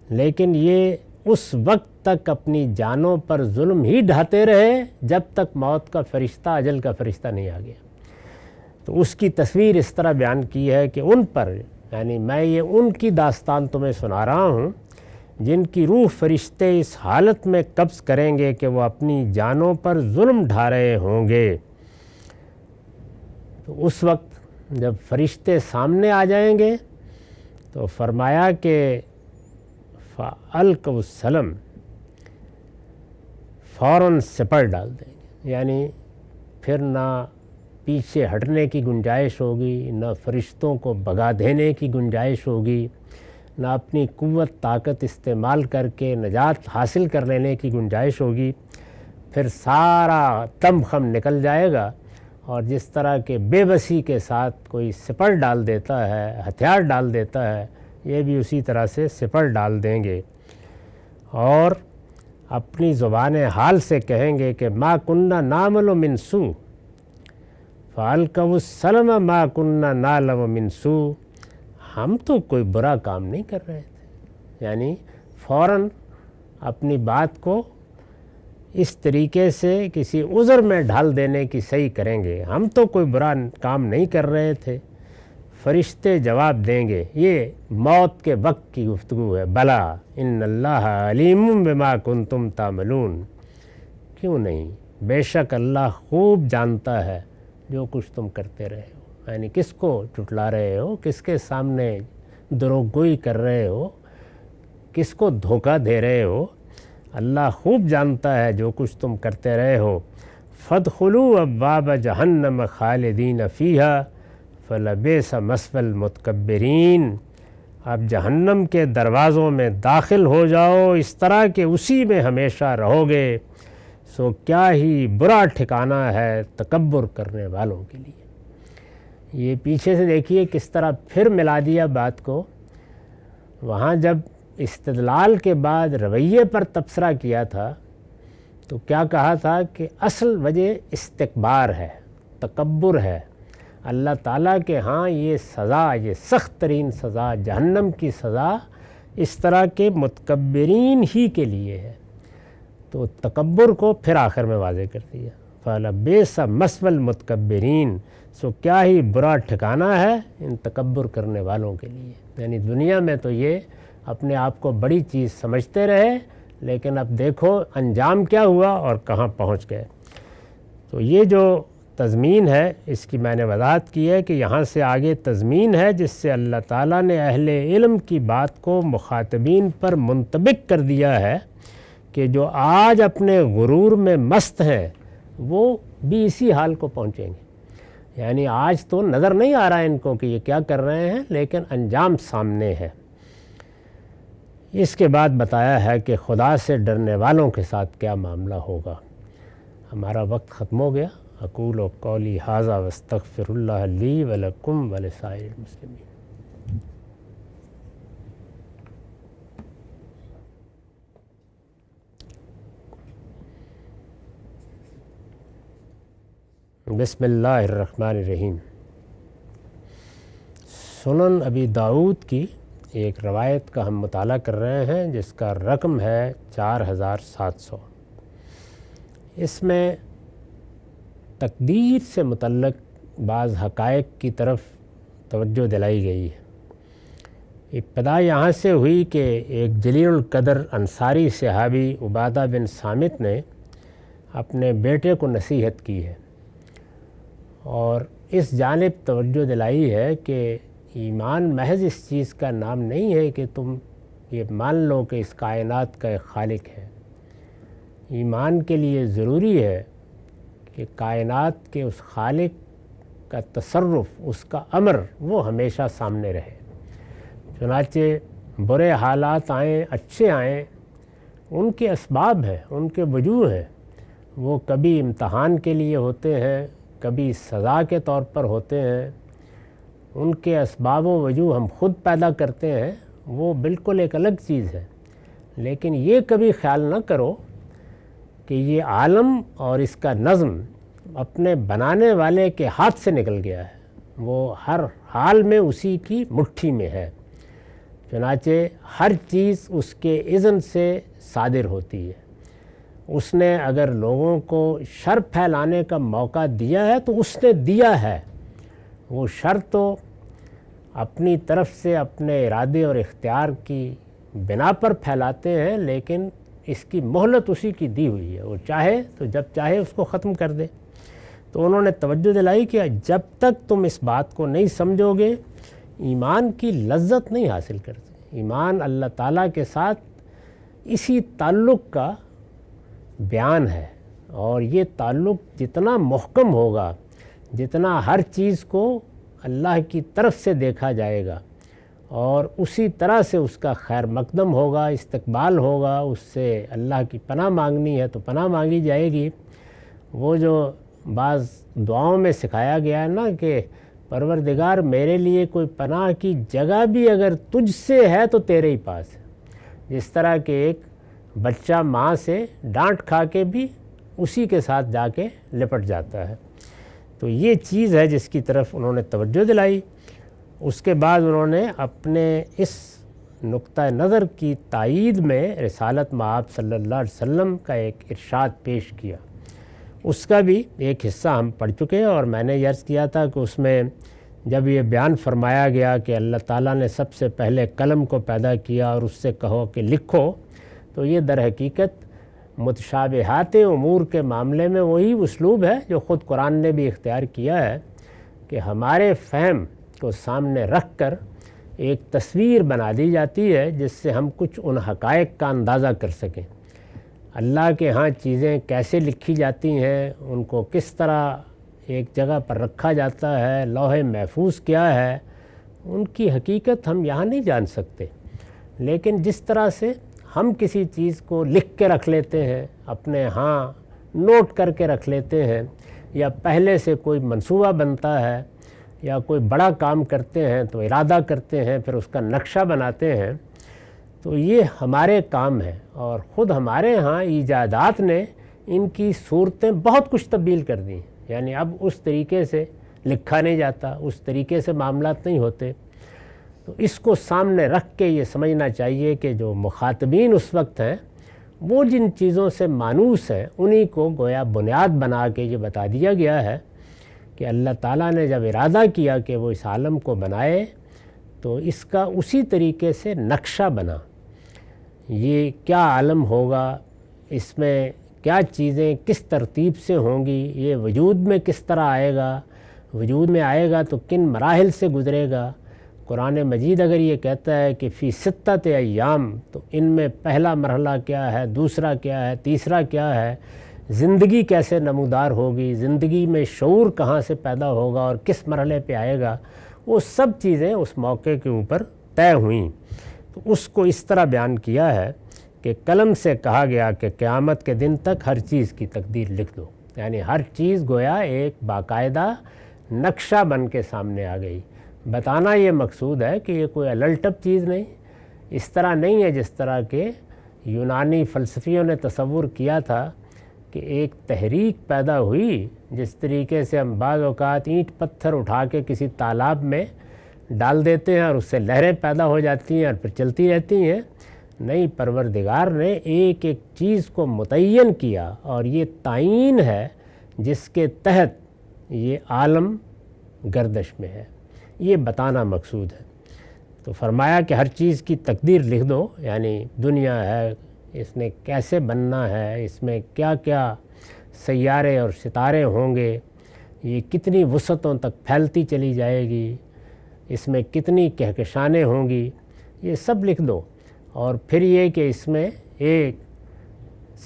لیکن یہ اس وقت تک اپنی جانوں پر ظلم ہی ڈھاتے رہے جب تک موت کا فرشتہ، اجل کا فرشتہ نہیں آ گیا۔ تو اس کی تصویر اس طرح بیان کی ہے کہ ان پر، یعنی میں یہ ان کی داستان تمہیں سنا رہا ہوں جن کی روح فرشتے اس حالت میں قبض کریں گے کہ وہ اپنی جانوں پر ظلم ڈھا رہے ہوں گے۔ تو اس وقت جب فرشتے سامنے آ جائیں گے تو فرمایا کہ فَأَلْقَوْا السَّلَمَ، فوراً سپر ڈال دیں گے، یعنی پھر نہ پیچھے ہٹنے کی گنجائش ہوگی، نہ فرشتوں کو بھگا دینے کی گنجائش ہوگی، نہ اپنی قوت طاقت استعمال کر کے نجات حاصل کر لینے کی گنجائش ہوگی۔ پھر سارا دم خم نکل جائے گا، اور جس طرح کے بے بسی کے ساتھ کوئی سپر ڈال دیتا ہے، ہتھیار ڈال دیتا ہے، یہ بھی اسی طرح سے سپر ڈال دیں گے اور اپنی زبان حال سے کہیں گے کہ ما کننا نعمل من سوء فَأَلْقَوْا السَّلَمَ ما کننا نعلم من سوء، ہم تو کوئی برا کام نہیں کر رہے تھے، یعنی فوراً اپنی بات کو اس طریقے سے کسی عذر میں ڈھال دینے کی صحیح کریں گے، ہم تو کوئی برا کام نہیں کر رہے تھے۔ فرشتے جواب دیں گے، یہ موت کے وقت کی گفتگو ہے، بلا ان اللہ علیم بما کنتم تعملون، کیوں نہیں، بے شک اللہ خوب جانتا ہے جو کچھ تم کرتے رہے ہو، یعنی کس کو جھٹلا رہے ہو، کس کے سامنے دروغ گوئی کر رہے ہو، کس کو دھوکہ دے رہے ہو، اللہ خوب جانتا ہے جو کچھ تم کرتے رہے ہو۔ فَادْخُلُوا أَبْوَابَ جَهَنَّمَ خَالِدِينَ فِيهَا فَلَبِئْسَ مَثْوَى الْمُتَكَبِّرِينَ، اب جہنم کے دروازوں میں داخل ہو جاؤ اس طرح کہ اسی میں ہمیشہ رہو گے، سو کیا ہی برا ٹھکانہ ہے تکبر کرنے والوں کے لیے۔ یہ پیچھے سے دیکھیے کس طرح پھر ملا دیا بات کو، وہاں جب استدلال کے بعد رویے پر تبصرہ کیا تھا تو کیا کہا تھا کہ اصل وجہ استکبار ہے، تکبر ہے، اللہ تعالیٰ کے ہاں یہ سزا، یہ سخت ترین سزا، جہنم کی سزا اس طرح کے متکبرین ہی کے لیے ہے۔ تو تکبر کو پھر آخر میں واضح کر دیا، فَلَبِئْسَ مَثْوَى الْمُتَكَبِّرِينَ، سو کیا ہی برا ٹھکانہ ہے ان تکبر کرنے والوں کے لیے۔ یعنی دنیا میں تو یہ اپنے آپ کو بڑی چیز سمجھتے رہے، لیکن اب دیکھو انجام کیا ہوا اور کہاں پہنچ گئے۔ تو یہ جو تضمین ہے اس کی میں نے وضاحت کی ہے کہ یہاں سے آگے تضمین ہے جس سے اللہ تعالیٰ نے اہل علم کی بات کو مخاطبین پر منطبق کر دیا ہے کہ جو آج اپنے غرور میں مست ہیں وہ بھی اسی حال کو پہنچیں گے۔ یعنی آج تو نظر نہیں آ رہا ہے ان کو کہ یہ کیا کر رہے ہیں، لیکن انجام سامنے ہے۔ اس کے بعد بتایا ہے کہ خدا سے ڈرنے والوں کے ساتھ کیا معاملہ ہوگا۔ ہمارا وقت ختم ہو گیا۔ اقول قولی ھذا واستغفر اللہ لی ولکم ولسائر المسلمین۔ بسم اللہ الرحمن الرحیم۔ سنن ابی داؤد کی ایک روایت کا ہم مطالعہ کر رہے ہیں جس کا رقم ہے 4700۔ اس میں تقدیر سے متعلق بعض حقائق کی طرف توجہ دلائی گئی ہے۔ ابتدا یہاں سے ہوئی کہ ایک جلیل القدر انصاری صحابی عبادہ بن صامت نے اپنے بیٹے کو نصیحت کی ہے اور اس جانب توجہ دلائی ہے کہ ایمان محض اس چیز کا نام نہیں ہے کہ تم یہ مان لو کہ اس کائنات کا ایک خالق ہے۔ ایمان کے لیے ضروری ہے کہ کائنات کے اس خالق کا تصرف، اس کا امر وہ ہمیشہ سامنے رہے۔ چنانچہ برے حالات آئیں اچھے آئیں ان کے اسباب ہیں، ان کے وجوہ ہیں، وہ کبھی امتحان کے لیے ہوتے ہیں، کبھی سزا کے طور پر ہوتے ہیں۔ ان کے اسباب و وجوہ ہم خود پیدا کرتے ہیں، وہ بالکل ایک الگ چیز ہے۔ لیکن یہ کبھی خیال نہ کرو کہ یہ عالم اور اس کا نظم اپنے بنانے والے کے ہاتھ سے نکل گیا ہے، وہ ہر حال میں اسی کی مٹھی میں ہے۔ چنانچہ ہر چیز اس کے اذن سے صادر ہوتی ہے۔ اس نے اگر لوگوں کو شر پھیلانے کا موقع دیا ہے تو اس نے دیا ہے۔ وہ شر تو اپنی طرف سے اپنے ارادے اور اختیار کی بنا پر پھیلاتے ہیں، لیکن اس کی مہلت اسی کی دی ہوئی ہے، وہ چاہے تو جب چاہے اس کو ختم کر دے۔ تو انہوں نے توجہ دلائی کہ جب تک تم اس بات کو نہیں سمجھو گے ایمان کی لذت نہیں حاصل کرتے۔ ایمان اللہ تعالیٰ کے ساتھ اسی تعلق کا بیان ہے، اور یہ تعلق جتنا محکم ہوگا، جتنا ہر چیز کو اللہ کی طرف سے دیکھا جائے گا اور اسی طرح سے اس کا خیر مقدم ہوگا، استقبال ہوگا، اس سے اللہ کی پناہ مانگنی ہے تو پناہ مانگی جائے گی۔ وہ جو بعض دعاؤں میں سکھایا گیا ہے نا کہ پروردگار میرے لیے کوئی پناہ کی جگہ بھی اگر تجھ سے ہے تو تیرے ہی پاس ہے۔ جس طرح کہ ایک بچہ ماں سے ڈانٹ کھا کے بھی اسی کے ساتھ جا کے لپٹ جاتا ہے۔ تو یہ چیز ہے جس کی طرف انہوں نے توجہ دلائی۔ اس کے بعد انہوں نے اپنے اس نقطہ نظر کی تائید میں رسالت مآب صلی اللہ علیہ وسلم کا ایک ارشاد پیش کیا۔ اس کا بھی ایک حصہ ہم پڑھ چکے ہیں، اور میں نے عرض کیا تھا کہ اس میں جب یہ بیان فرمایا گیا کہ اللہ تعالیٰ نے سب سے پہلے قلم کو پیدا کیا اور اس سے کہو کہ لکھو، تو یہ در حقیقت متشابہات امور کے معاملے میں وہی اسلوب ہے جو خود قرآن نے بھی اختیار کیا ہے کہ ہمارے فہم کو سامنے رکھ کر ایک تصویر بنا دی جاتی ہے جس سے ہم کچھ ان حقائق کا اندازہ کر سکیں۔ اللہ کے ہاں چیزیں کیسے لکھی جاتی ہیں، ان کو کس طرح ایک جگہ پر رکھا جاتا ہے، لوح محفوظ کیا ہے، ان کی حقیقت ہم یہاں نہیں جان سکتے۔ لیکن جس طرح سے ہم کسی چیز کو لکھ کے رکھ لیتے ہیں، اپنے ہاں نوٹ کر کے رکھ لیتے ہیں، یا پہلے سے کوئی منصوبہ بنتا ہے یا کوئی بڑا کام کرتے ہیں تو ارادہ کرتے ہیں، پھر اس کا نقشہ بناتے ہیں، تو یہ ہمارے کام ہے۔ اور خود ہمارے ہاں ایجادات نے ان کی صورتیں بہت کچھ تبدیل کر دی ہیں۔ یعنی اب اس طریقے سے لکھا نہیں جاتا، اس طریقے سے معاملات نہیں ہوتے۔ تو اس کو سامنے رکھ کے یہ سمجھنا چاہیے کہ جو مخاطبین اس وقت ہیں وہ جن چیزوں سے مانوس ہیں انہی کو گویا بنیاد بنا کے یہ بتا دیا گیا ہے کہ اللہ تعالیٰ نے جب ارادہ کیا کہ وہ اس عالم کو بنائے تو اس کا اسی طریقے سے نقشہ بنا، یہ کیا عالم ہوگا، اس میں کیا چیزیں کس ترتیب سے ہوں گی، یہ وجود میں کس طرح آئے گا، وجود میں آئے گا تو کن مراحل سے گزرے گا۔ قرآن مجید اگر یہ کہتا ہے کہ فی ستۃ ایام، تو ان میں پہلا مرحلہ کیا ہے، دوسرا کیا ہے، تیسرا کیا ہے، زندگی کیسے نمودار ہوگی، زندگی میں شعور کہاں سے پیدا ہوگا اور کس مرحلے پہ آئے گا، وہ سب چیزیں اس موقع کے اوپر طے ہوئیں۔ تو اس کو اس طرح بیان کیا ہے کہ قلم سے کہا گیا کہ قیامت کے دن تک ہر چیز کی تقدیر لکھ دو، یعنی ہر چیز گویا ایک باقاعدہ نقشہ بن کے سامنے آ گئی۔ بتانا یہ مقصود ہے کہ یہ کوئی الٹپ چیز نہیں، اس طرح نہیں ہے جس طرح کہ یونانی فلسفیوں نے تصور کیا تھا کہ ایک تحریک پیدا ہوئی، جس طریقے سے ہم بعض اوقات اینٹ پتھر اٹھا کے کسی تالاب میں ڈال دیتے ہیں اور اس سے لہریں پیدا ہو جاتی ہیں اور پھر چلتی رہتی ہیں۔ نہیں، پروردگار نے ایک ایک چیز کو متعین کیا اور یہ تعین ہے جس کے تحت یہ عالم گردش میں ہے، یہ بتانا مقصود ہے۔ تو فرمایا کہ ہر چیز کی تقدیر لکھ دو، یعنی دنیا ہے، اس نے کیسے بننا ہے، اس میں کیا کیا سیارے اور ستارے ہوں گے، یہ کتنی وسعتوں تک پھیلتی چلی جائے گی، اس میں کتنی کہکشانیں ہوں گی، یہ سب لکھ دو۔ اور پھر یہ کہ اس میں ایک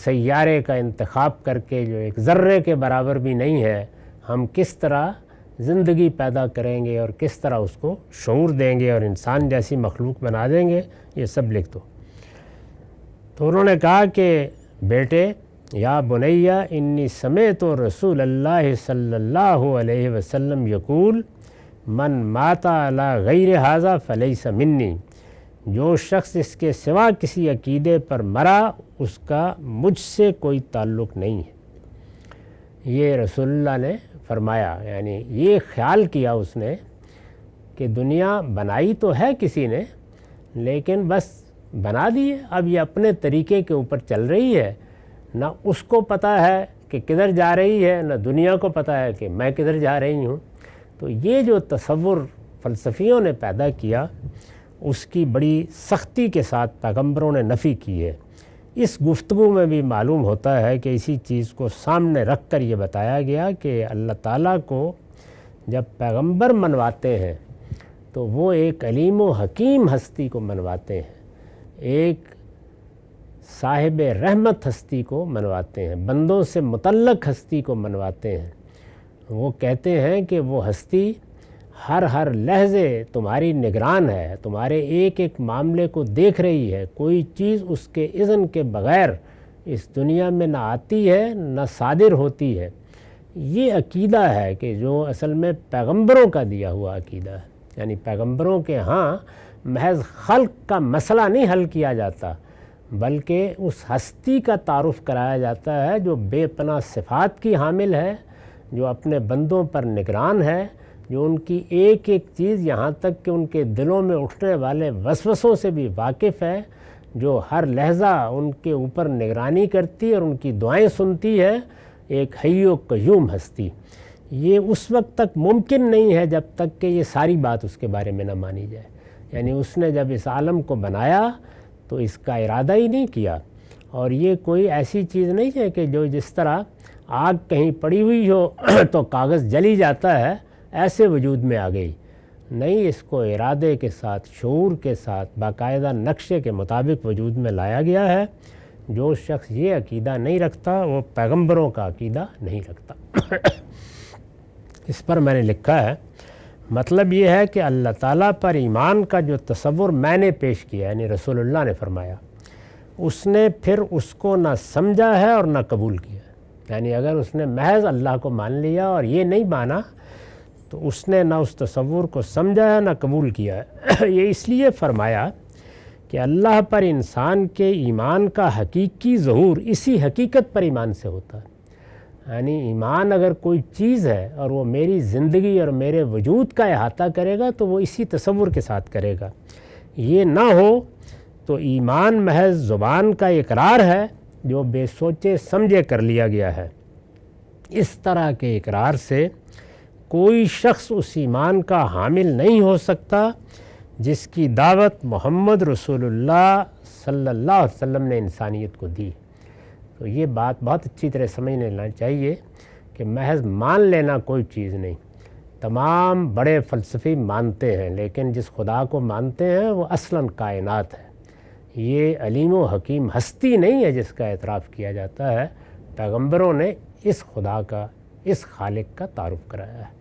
سیارے کا انتخاب کر کے جو ایک ذرے کے برابر بھی نہیں ہے، ہم کس طرح زندگی پیدا کریں گے اور کس طرح اس کو شعور دیں گے اور انسان جیسی مخلوق بنا دیں گے، یہ سب لکھ دو۔ تو انہوں نے کہا کہ بیٹے، یا بنیہ انی سمعت رسول اللہ صلی اللہ علیہ وسلم یقول من مات علی غیر ھذا فلیس منی، جو شخص اس کے سوا کسی عقیدے پر مرا اس کا مجھ سے کوئی تعلق نہیں ہے۔ یہ رسول اللہ نے فرمایا، یعنی یہ خیال کیا اس نے کہ دنیا بنائی تو ہے کسی نے، لیکن بس بنا دی ہے، اب یہ اپنے طریقے کے اوپر چل رہی ہے، نہ اس کو پتہ ہے کہ کدھر جا رہی ہے، نہ دنیا کو پتہ ہے کہ میں کدھر جا رہی ہوں۔ تو یہ جو تصور فلسفیوں نے پیدا کیا، اس کی بڑی سختی کے ساتھ پیغمبروں نے نفی کی ہے۔ اس گفتگو میں بھی معلوم ہوتا ہے کہ اسی چیز کو سامنے رکھ کر یہ بتایا گیا کہ اللہ تعالیٰ کو جب پیغمبر منواتے ہیں تو وہ ایک علیم و حکیم ہستی کو منواتے ہیں، ایک صاحب رحمت ہستی کو منواتے ہیں، بندوں سے متعلق ہستی کو منواتے ہیں۔ وہ کہتے ہیں کہ وہ ہستی ہر لحظے تمہاری نگران ہے، تمہارے ایک ایک معاملے کو دیکھ رہی ہے، کوئی چیز اس کے اذن کے بغیر اس دنیا میں نہ آتی ہے نہ صادر ہوتی ہے۔ یہ عقیدہ ہے کہ جو اصل میں پیغمبروں کا دیا ہوا عقیدہ ہے، یعنی پیغمبروں کے ہاں محض خلق کا مسئلہ نہیں حل کیا جاتا، بلکہ اس ہستی کا تعارف کرایا جاتا ہے جو بے پناہ صفات کی حامل ہے، جو اپنے بندوں پر نگران ہے، جو ان کی ایک ایک چیز یہاں تک کہ ان کے دلوں میں اٹھنے والے وسوسوں سے بھی واقف ہے، جو ہر لحظہ ان کے اوپر نگرانی کرتی اور ان کی دعائیں سنتی ہے، ایک حی و قیوم ہستی۔ یہ اس وقت تک ممکن نہیں ہے جب تک کہ یہ ساری بات اس کے بارے میں نہ مانی جائے، یعنی اس نے جب اس عالم کو بنایا تو اس کا ارادہ ہی نہیں کیا، اور یہ کوئی ایسی چیز نہیں ہے کہ جو جس طرح آگ کہیں پڑی ہوئی ہو تو کاغذ جلی جاتا ہے ایسے وجود میں آ گئی، نہیں، اس کو ارادے کے ساتھ، شعور کے ساتھ، باقاعدہ نقشے کے مطابق وجود میں لایا گیا ہے۔ جو شخص یہ عقیدہ نہیں رکھتا وہ پیغمبروں کا عقیدہ نہیں رکھتا۔ اس پر میں نے لکھا ہے، مطلب یہ ہے کہ اللہ تعالیٰ پر ایمان کا جو تصور میں نے پیش کیا، یعنی رسول اللہ نے فرمایا، اس نے پھر اس کو نہ سمجھا ہے اور نہ قبول کیا، یعنی اگر اس نے محض اللہ کو مان لیا اور یہ نہیں مانا تو اس نے نہ اس تصور کو سمجھا ہے نہ قبول کیا ہے۔ یہ اس لیے فرمایا کہ اللہ پر انسان کے ایمان کا حقیقی ظہور اسی حقیقت پر ایمان سے ہوتا ہے، یعنی ایمان اگر کوئی چیز ہے اور وہ میری زندگی اور میرے وجود کا احاطہ کرے گا تو وہ اسی تصور کے ساتھ کرے گا۔ یہ نہ ہو تو ایمان محض زبان کا اقرار ہے جو بے سوچے سمجھے کر لیا گیا ہے۔ اس طرح کے اقرار سے کوئی شخص اس ایمان کا حامل نہیں ہو سکتا جس کی دعوت محمد رسول اللہ صلی اللہ علیہ وسلم نے انسانیت کو دی۔ تو یہ بات بہت اچھی طرح سمجھ لینا چاہیے کہ محض مان لینا کوئی چیز نہیں۔ تمام بڑے فلسفی مانتے ہیں، لیکن جس خدا کو مانتے ہیں وہ اصلاً کائنات ہے۔ یہ علیم و حکیم ہستی نہیں ہے جس کا اعتراف کیا جاتا ہے، پیغمبروں نے اس خدا کا، اس خالق کا تعارف کرایا ہے۔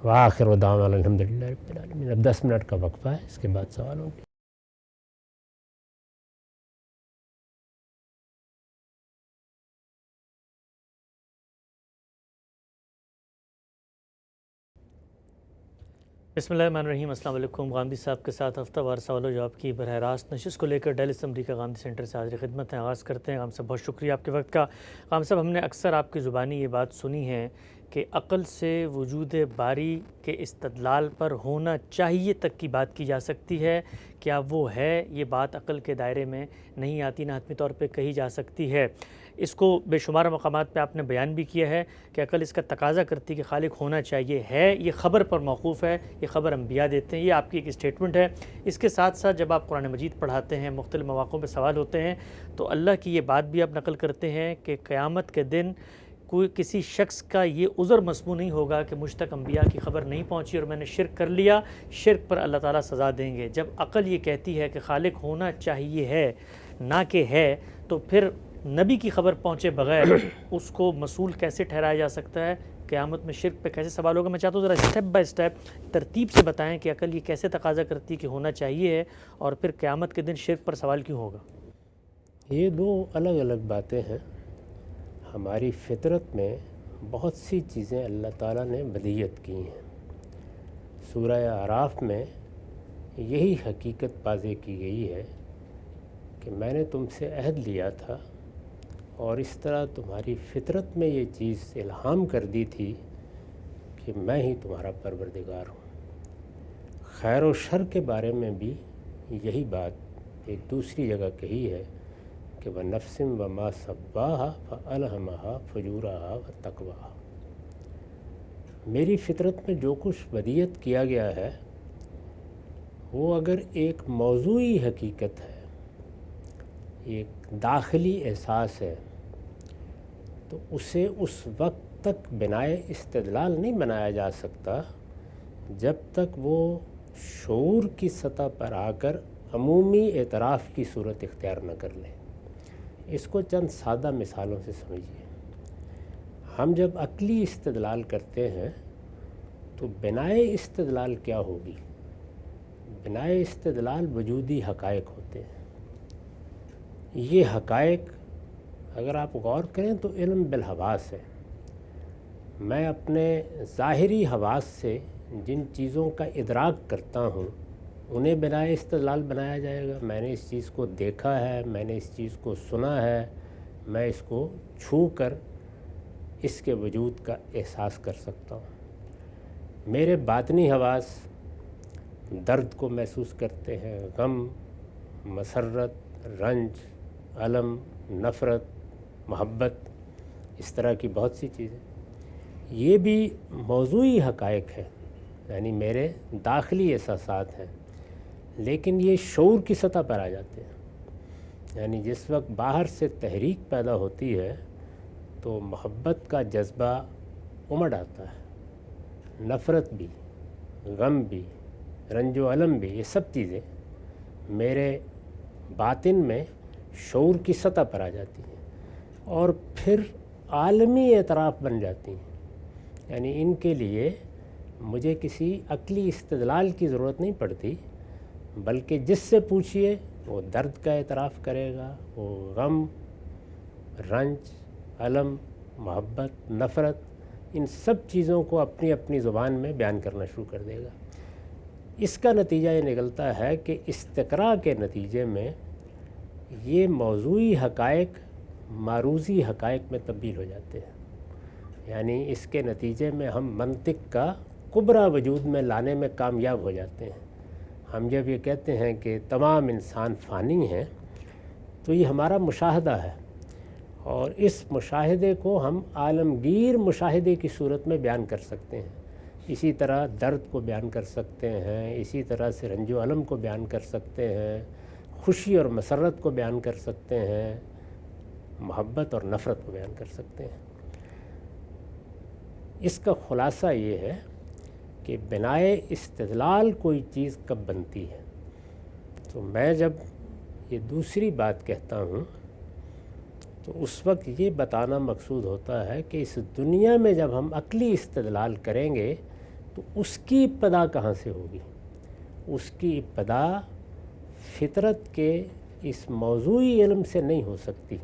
وآخر دعوانا الحمدللہ رب العالمین۔ اب 10 منٹ کا وقفہ ہے، اس کے بعد سوال ہوں گے۔ بسم اللہ الرحمن الرحیم۔ السلام علیکم۔ غامدی صاحب کے ساتھ ہفتہ وار سوال و جواب کی براہ راست نشست کو لے کر ڈیلی اسمبلی کا غامدی سینٹر سے حاضر خدمت ہیں۔ آغاز کرتے ہیں۔ غام صاحب بہت شکریہ آپ کے وقت کا۔ غام صاحب ہم نے اکثر آپ کی زبانی یہ بات سنی ہے کہ عقل سے وجود باری کے استدلال پر ہونا چاہیے تک کی بات کی جا سکتی ہے، کیا وہ ہے؟ یہ بات عقل کے دائرے میں نہیں آتی، نہ حتمی طور پہ کہی جا سکتی ہے۔ اس کو بے شمار مقامات پہ آپ نے بیان بھی کیا ہے کہ عقل اس کا تقاضا کرتی کہ خالق ہونا چاہیے ہے، یہ خبر پر موقوف ہے، یہ خبر انبیاء دیتے ہیں، یہ آپ کی ایک اسٹیٹمنٹ ہے۔ اس کے ساتھ ساتھ جب آپ قرآن مجید پڑھاتے ہیں، مختلف مواقعوں پہ سوال ہوتے ہیں، تو اللہ کی یہ بات بھی آپ نقل کرتے ہیں کہ قیامت کے دن کوئی کسی شخص کا یہ عذر مسموع نہیں ہوگا کہ مجھ تک انبیاء کی خبر نہیں پہنچی اور میں نے شرک کر لیا، شرک پر اللہ تعالیٰ سزا دیں گے۔ جب عقل یہ کہتی ہے کہ خالق ہونا چاہیے ہے نہ کہ ہے، تو پھر نبی کی خبر پہنچے بغیر اس کو مسئول کیسے ٹھہرایا جا سکتا ہے؟ قیامت میں شرک پہ کیسے سوال ہوگا؟ میں چاہتا ہوں ذرا اسٹیپ بائی اسٹیپ ترتیب سے بتائیں کہ عقل یہ کیسے تقاضا کرتی کہ ہونا چاہیے ہے، اور پھر قیامت کے دن شرک پر سوال کیوں ہوگا؟ یہ دو الگ الگ باتیں ہیں۔ ہماری فطرت میں بہت سی چیزیں اللہ تعالیٰ نے بدیہت کی ہیں۔ سورہ اعراف میں یہی حقیقت واضح کی گئی ہے کہ میں نے تم سے عہد لیا تھا اور اس طرح تمہاری فطرت میں یہ چیز الہام کر دی تھی کہ میں ہی تمہارا پروردگار ہوں۔ خیر و شر کے بارے میں بھی یہی بات ایک دوسری جگہ کہی ہے کہ وَنَفْسٍ وَمَا سَوَّاهَا فَأَلْهَمَهَا فُجُورَهَا وَتَقْوَاهَا۔ میری فطرت میں جو کچھ بدیہت کیا گیا ہے وہ اگر ایک موضوعی حقیقت ہے، ایک داخلی احساس ہے، تو اسے اس وقت تک بنائے استدلال نہیں بنایا جا سکتا جب تک وہ شعور کی سطح پر آ کر عمومی اعتراف کی صورت اختیار نہ کر لے۔ اس کو چند سادہ مثالوں سے سمجھیے۔ ہم جب عقلی استدلال کرتے ہیں تو بنائے استدلال کیا ہوگی؟ بنائے استدلال وجودی حقائق ہوتے ہیں۔ یہ حقائق اگر آپ غور کریں تو علم بالحواس ہے۔ میں اپنے ظاہری حواس سے جن چیزوں کا ادراک کرتا ہوں انہیں بنائے استدلال بنایا جائے گا۔ میں نے اس چیز کو دیکھا ہے، میں نے اس چیز کو سنا ہے، میں اس کو چھو کر اس کے وجود کا احساس کر سکتا ہوں۔ میرے باطنی حواس درد کو محسوس کرتے ہیں، غم، مسرت، رنج، الم، نفرت، محبت، اس طرح کی بہت سی چیزیں۔ یہ بھی موضوعی حقائق ہیں، یعنی میرے داخلی احساسات ہیں، لیکن یہ شعور کی سطح پر آ جاتے ہیں۔ یعنی جس وقت باہر سے تحریک پیدا ہوتی ہے تو محبت کا جذبہ امڑ آتا ہے، نفرت بھی، غم بھی، رنج و الم بھی، یہ سب چیزیں میرے باطن میں شعور کی سطح پر آ جاتی ہیں اور پھر عالمی اعتراف بن جاتی ہیں۔ یعنی ان کے لیے مجھے کسی عقلی استدلال کی ضرورت نہیں پڑتی، بلکہ جس سے پوچھئے وہ درد کا اعتراف کرے گا، وہ غم، رنج، الم، محبت، نفرت، ان سب چیزوں کو اپنی اپنی زبان میں بیان کرنا شروع کر دے گا۔ اس کا نتیجہ یہ نکلتا ہے کہ استقراء کے نتیجے میں یہ موضوعی حقائق معروضی حقائق میں تبدیل ہو جاتے ہیں۔ یعنی اس کے نتیجے میں ہم منطق کا کبریٰ وجود میں لانے میں کامیاب ہو جاتے ہیں۔ ہم جب یہ کہتے ہیں کہ تمام انسان فانی ہیں تو یہ ہمارا مشاہدہ ہے، اور اس مشاہدے کو ہم عالمگیر مشاہدے کی صورت میں بیان کر سکتے ہیں. اسی طرح درد کو بیان کر سکتے ہیں، اسی طرح سے رنج و الم کو بیان کر سکتے ہیں، خوشی اور مسرت کو بیان کر سکتے ہیں، محبت اور نفرت کو بیان کر سکتے ہیں. اس کا خلاصہ یہ ہے کہ بنائے استدلال کوئی چیز کب بنتی ہے. تو میں جب یہ دوسری بات کہتا ہوں تو اس وقت یہ بتانا مقصود ہوتا ہے کہ اس دنیا میں جب ہم عقلی استدلال کریں گے تو اس کی ابتدا کہاں سے ہوگی؟ اس کی ابتدا فطرت کے اس موضوعی علم سے نہیں ہو سکتی،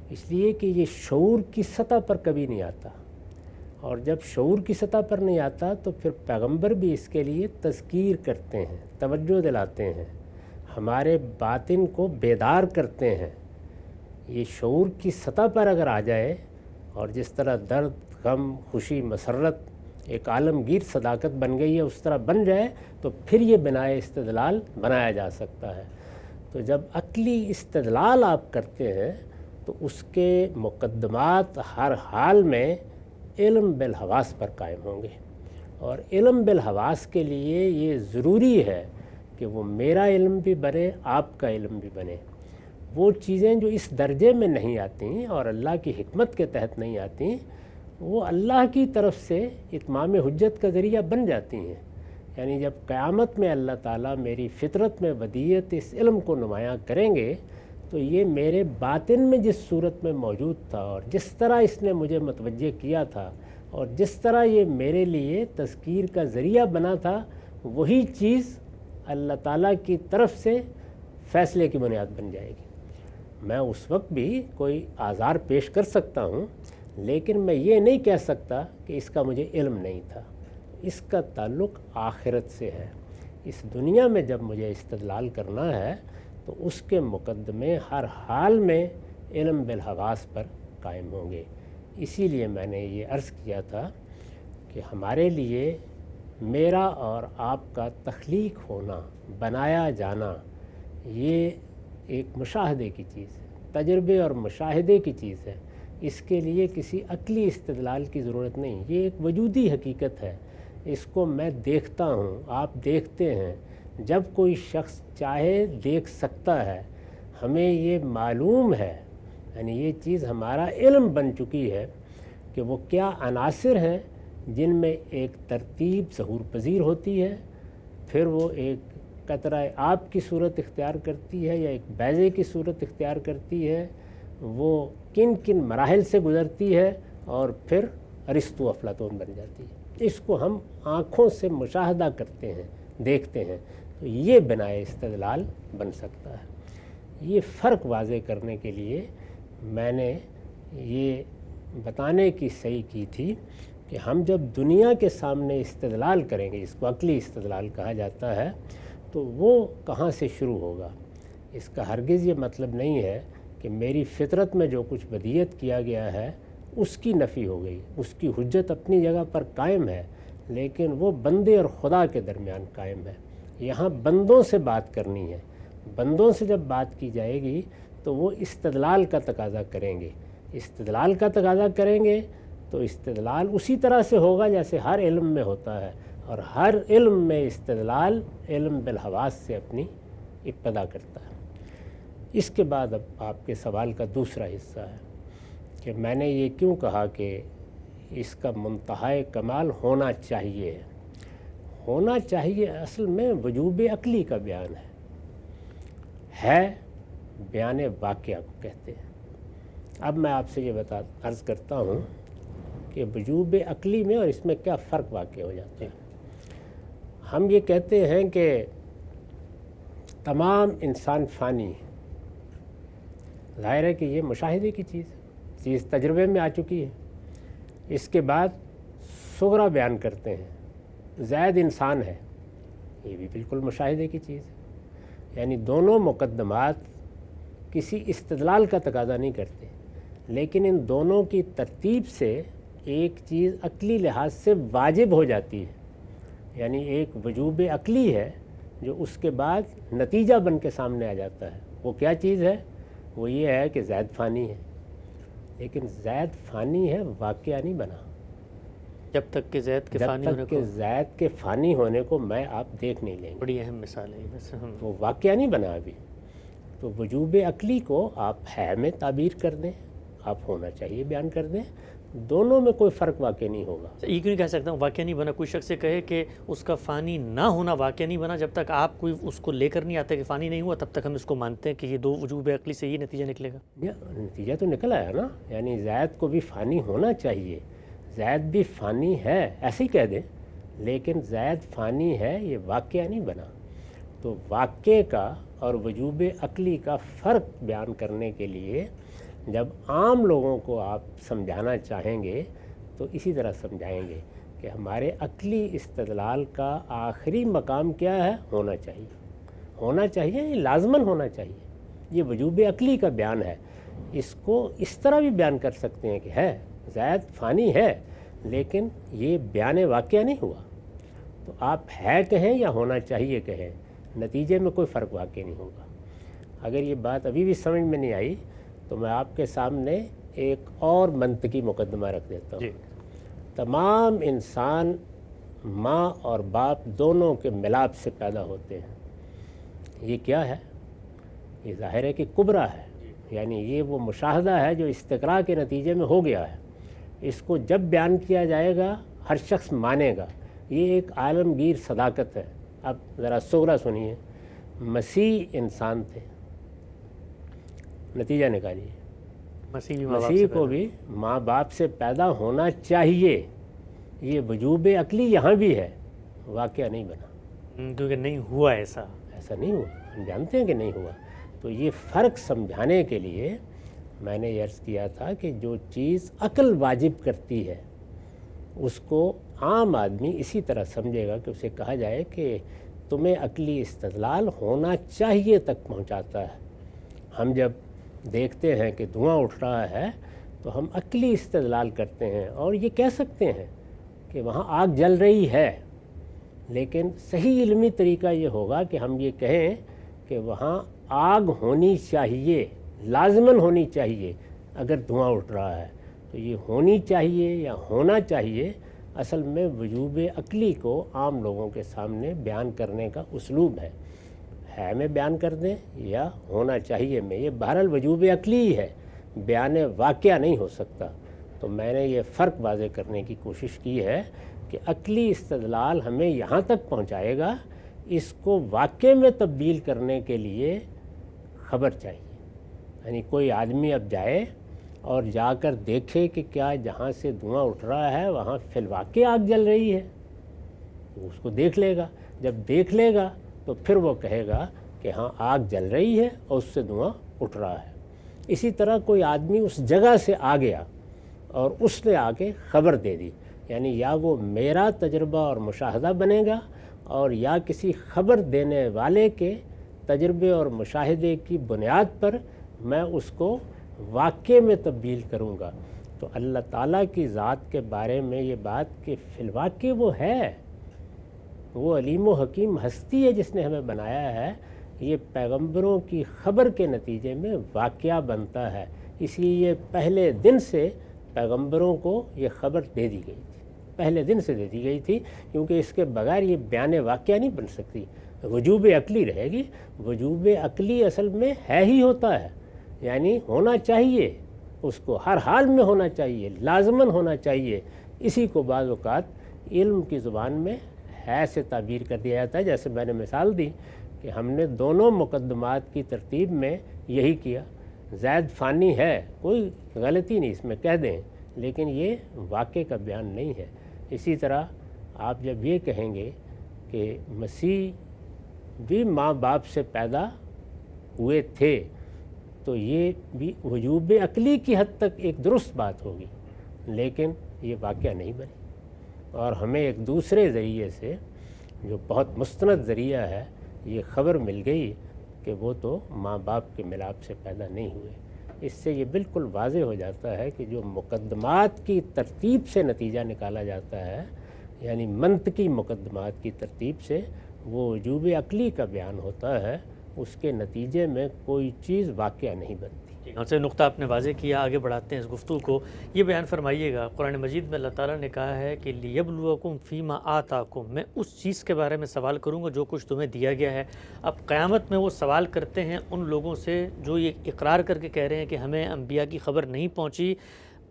اس لیے کہ یہ شعور کی سطح پر کبھی نہیں آتا، اور جب شعور کی سطح پر نہیں آتا تو پھر پیغمبر بھی اس کے لیے تذکیر کرتے ہیں، توجہ دلاتے ہیں، ہمارے باطن کو بیدار کرتے ہیں. یہ شعور کی سطح پر اگر آ جائے اور جس طرح درد، غم، خوشی، مسرت ایک عالمگیر صداقت بن گئی ہے اس طرح بن جائے تو پھر یہ بنائے استدلال بنایا جا سکتا ہے. تو جب عقلی استدلال آپ کرتے ہیں تو اس کے مقدمات ہر حال میں علم بالحواس پر قائم ہوں گے، اور علم بالحواس کے لیے یہ ضروری ہے کہ وہ میرا علم بھی بنے، آپ کا علم بھی بنے. وہ چیزیں جو اس درجے میں نہیں آتی اور اللہ کی حکمت کے تحت نہیں آتی، وہ اللہ کی طرف سے اتمام حجت کا ذریعہ بن جاتی ہیں. یعنی جب قیامت میں اللہ تعالیٰ میری فطرت میں ودیت اس علم کو نمایاں کریں گے تو یہ میرے باطن میں جس صورت میں موجود تھا اور جس طرح اس نے مجھے متوجہ کیا تھا اور جس طرح یہ میرے لیے تذکیر کا ذریعہ بنا تھا، وہی چیز اللہ تعالیٰ کی طرف سے فیصلے کی بنیاد بن جائے گی. میں اس وقت بھی کوئی آزار پیش کر سکتا ہوں، لیکن میں یہ نہیں کہہ سکتا کہ اس کا مجھے علم نہیں تھا. اس کا تعلق آخرت سے ہے. اس دنیا میں جب مجھے استدلال کرنا ہے تو اس کے مقدمے ہر حال میں علم بالحواس پر قائم ہوں گے. اسی لیے میں نے یہ عرض کیا تھا کہ ہمارے لیے میرا اور آپ کا تخلیق ہونا، بنایا جانا، یہ ایک مشاہدے کی چیز ہے، تجربے اور مشاہدے کی چیز ہے. اس کے لیے کسی عقلی استدلال کی ضرورت نہیں. یہ ایک وجودی حقیقت ہے. اس کو میں دیکھتا ہوں، آپ دیکھتے ہیں. جب کوئی شخص چاہے دیکھ سکتا ہے. ہمیں یہ معلوم ہے، یعنی یہ چیز ہمارا علم بن چکی ہے کہ وہ کیا عناصر ہیں جن میں ایک ترتیب ظہور پذیر ہوتی ہے، پھر وہ ایک قطرہ آب کی صورت اختیار کرتی ہے یا ایک بیضے کی صورت اختیار کرتی ہے، وہ کن کن مراحل سے گزرتی ہے اور پھر ارسطو افلاطون بن جاتی ہے. اس کو ہم آنکھوں سے مشاہدہ کرتے ہیں، دیکھتے ہیں. تو یہ بنائے استدلال بن سکتا ہے. یہ فرق واضح کرنے کے لیے میں نے یہ بتانے کی صحیح کی تھی کہ ہم جب دنیا کے سامنے استدلال کریں گے، اس کو عقلی استدلال کہا جاتا ہے، تو وہ کہاں سے شروع ہوگا. اس کا ہرگز یہ مطلب نہیں ہے کہ میری فطرت میں جو کچھ بدیہت کیا گیا ہے اس کی نفی ہو گئی. اس کی حجت اپنی جگہ پر قائم ہے، لیکن وہ بندے اور خدا کے درمیان قائم ہے. یہاں بندوں سے بات کرنی ہے. بندوں سے جب بات کی جائے گی تو وہ استدلال کا تقاضا کریں گے. استدلال کا تقاضا کریں گے تو استدلال اسی طرح سے ہوگا جیسے ہر علم میں ہوتا ہے، اور ہر علم میں استدلال علم بالحواس سے اپنی ابتدا کرتا ہے. اس کے بعد اب آپ کے سوال کا دوسرا حصہ ہے کہ میں نے یہ کیوں کہا کہ اس کا منتہائے کمال ہونا چاہیے. ہونا چاہیے اصل میں وجوب عقلی کا بیان ہے بیان واقعہ کو کہتے ہیں. اب میں آپ سے یہ عرض کرتا ہوں کہ وجوب عقلی میں اور اس میں کیا فرق واقع ہو جاتے ہیں. ہم یہ کہتے ہیں کہ تمام انسان فانی ہے. ظاہر ہے کہ یہ مشاہدے کی چیز تجربے میں آ چکی ہے. اس کے بعد صغرا بیان کرتے ہیں، زید انسان ہے، یہ بھی بالکل مشاہدے کی چیز ہے. یعنی دونوں مقدمات کسی استدلال کا تقاضا نہیں کرتے، لیکن ان دونوں کی ترتیب سے ایک چیز عقلی لحاظ سے واجب ہو جاتی ہے. یعنی ایک وجوب عقلی ہے جو اس کے بعد نتیجہ بن کے سامنے آ جاتا ہے. وہ کیا چیز ہے؟ وہ یہ ہے کہ زید فانی ہے. لیکن زید فانی ہے، واقعہ نہیں بنا۔ جب تک کہ زید کے فانی جب ہونے تک کہ کو، زید کے فانی ہونے کو میں آپ دیکھ نہیں لیں گے، بڑی اہم مثال ہے بس ہم وہ واقعہ نہیں بنا ابھی۔ تو وجوب عقلی کو آپ ہے میں تعبیر کر دیں، آپ ہونا چاہیے بیان کر دیں، دونوں میں کوئی فرق واقع نہیں ہوگا۔ یہ کیوں نہیں کہہ سکتا ہوں واقعہ نہیں بنا؟ کوئی شخص سے کہے کہ اس کا فانی نہ ہونا واقعہ نہیں بنا، جب تک آپ کوئی اس کو لے کر نہیں آتے کہ فانی نہیں ہوا تب تک ہم اس کو مانتے ہیں کہ یہ دو وجوب عقلی سے یہ نتیجہ نکلے گا۔ نتیجہ تو نکل آیا نا، یعنی زید کو بھی فانی ہونا چاہیے، زید بھی فانی ہے ایسے ہی کہہ دیں، لیکن زید فانی ہے یہ واقعہ نہیں بنا۔ تو واقعے کا اور وجوب عقلی کا فرق بیان کرنے کے لیے جب عام لوگوں کو آپ سمجھانا چاہیں گے تو اسی طرح سمجھائیں گے کہ ہمارے عقلی استدلال کا آخری مقام کیا ہے؟ ہونا چاہیے، ہونا چاہیے، یہ لازماً ہونا چاہیے۔ یہ وجوب عقلی کا بیان ہے، اس کو اس طرح بھی بیان کر سکتے ہیں کہ ہے زید فانی ہے لیکن یہ بیان واقعہ نہیں ہوا۔ تو آپ ہے کہیں یا ہونا چاہیے کہیں، نتیجے میں کوئی فرق واقع نہیں ہوگا۔ اگر یہ بات ابھی بھی سمجھ میں نہیں آئی تو میں آپ کے سامنے ایک اور منطقی مقدمہ رکھ دیتا ہوں۔ جی، تمام انسان ماں اور باپ دونوں کے ملاپ سے پیدا ہوتے ہیں۔ یہ کیا ہے؟ یہ ظاہر ہے کہ کبرا ہے، یعنی یہ وہ مشاہدہ ہے جو استقراء کے نتیجے میں ہو گیا ہے۔ اس کو جب بیان کیا جائے گا ہر شخص مانے گا، یہ ایک عالمگیر صداقت ہے۔ اب ذرا صغرا سنیے، مسیح انسان تھے، نتیجہ نکالیے، مسیح کو بھی ماں باپ سے پیدا ہونا چاہیے۔ یہ وجوب عقلی یہاں بھی ہے، واقعہ نہیں بنا، کیونکہ نہیں ہوا ایسا نہیں ہوا، ہم جانتے ہیں کہ نہیں ہوا۔ تو یہ فرق سمجھانے کے لیے میں نے عرض کیا تھا کہ جو چیز عقل واجب کرتی ہے اس کو عام آدمی اسی طرح سمجھے گا کہ اسے کہا جائے کہ تمہیں عقلی استدلال ہونا چاہیے تک پہنچاتا ہے۔ ہم جب دیکھتے ہیں کہ دھواں اٹھ رہا ہے تو ہم عقلی استدلال کرتے ہیں اور یہ کہہ سکتے ہیں کہ وہاں آگ جل رہی ہے، لیکن صحیح علمی طریقہ یہ ہوگا کہ ہم یہ کہیں کہ وہاں آگ ہونی چاہیے، لازماً ہونی چاہیے۔ اگر دھواں اٹھ رہا ہے تو یہ ہونی چاہیے یا ہونا چاہیے اصل میں وجوب عقلی کو عام لوگوں کے سامنے بیان کرنے کا اسلوب ہے میں بیان کر دیں یا ہونا چاہیے میں، یہ بہرحال وجوب عقلی ہے، بیان واقعہ نہیں ہو سکتا۔ تو میں نے یہ فرق واضح کرنے کی کوشش کی ہے کہ عقلی استدلال ہمیں یہاں تک پہنچائے گا، اس کو واقعے میں تبدیل کرنے کے لیے خبر چاہیے۔ یعنی کوئی آدمی اب جائے اور جا کر دیکھے کہ کیا جہاں سے دھواں اٹھ رہا ہے وہاں فی الواقع آگ جل رہی ہے، تو اس کو دیکھ لے گا۔ جب دیکھ لے گا تو پھر وہ کہے گا کہ ہاں آگ جل رہی ہے اور اس سے دھواں اٹھ رہا ہے۔ اسی طرح کوئی آدمی اس جگہ سے آ گیا اور اس نے آ کے خبر دے دی، یعنی یا وہ میرا تجربہ اور مشاہدہ بنے گا اور یا کسی خبر دینے والے کے تجربے اور مشاہدے کی بنیاد پر میں اس کو واقعے میں تبدیل کروں گا۔ تو اللہ تعالیٰ کی ذات کے بارے میں یہ بات کہ فی الواقع وہ ہے، وہ علیم و حکیم ہستی ہے جس نے ہمیں بنایا ہے، یہ پیغمبروں کی خبر کے نتیجے میں واقعہ بنتا ہے۔ اس لیے پہلے دن سے پیغمبروں کو یہ خبر دے دی گئی تھی، پہلے دن سے دے دی گئی تھی، کیونکہ اس کے بغیر یہ بیان واقعہ نہیں بن سکتی، وجوب عقلی رہے گی۔ وجوب عقلی اصل میں ہے ہی ہوتا ہے، یعنی ہونا چاہیے، اس کو ہر حال میں ہونا چاہیے، لازماً ہونا چاہیے۔ اسی کو بعض اوقات علم کی زبان میں ہے سے تعبیر کر دیا جاتا ہے، جیسے میں نے مثال دی کہ ہم نے دونوں مقدمات کی ترتیب میں یہی کیا۔ زید فانی ہے، کوئی غلطی نہیں اس میں کہہ دیں، لیکن یہ واقعے کا بیان نہیں ہے۔ اسی طرح آپ جب یہ کہیں گے کہ مسیح بھی ماں باپ سے پیدا ہوئے تھے تو یہ بھی وجوب عقلی کی حد تک ایک درست بات ہوگی، لیکن یہ واقعہ نہیں بنی۔ اور ہمیں ایک دوسرے ذریعے سے جو بہت مستند ذریعہ ہے یہ خبر مل گئی کہ وہ تو ماں باپ کے ملاپ سے پیدا نہیں ہوئے۔ اس سے یہ بالکل واضح ہو جاتا ہے کہ جو مقدمات کی ترتیب سے نتیجہ نکالا جاتا ہے، یعنی منطقی مقدمات کی ترتیب سے وہ وجوب عقلی کا بیان ہوتا ہے، اس کے نتیجے میں کوئی چیز واقعہ نہیں بنتی۔ اور سے نقطہ آپ نے واضح کیا، آگے بڑھاتے ہیں اس گفتگو کو. یہ بیان فرمائیے گا، قرآن مجید میں اللہ تعالیٰ نے کہا ہے کہ لیبلوکم فیما آتاکم، میں اس چیز کے بارے میں سوال کروں گا جو کچھ تمہیں دیا گیا ہے. اب قیامت میں وہ سوال کرتے ہیں ان لوگوں سے جو یہ اقرار کر کے کہہ رہے ہیں کہ ہمیں انبیاء کی خبر نہیں پہنچی.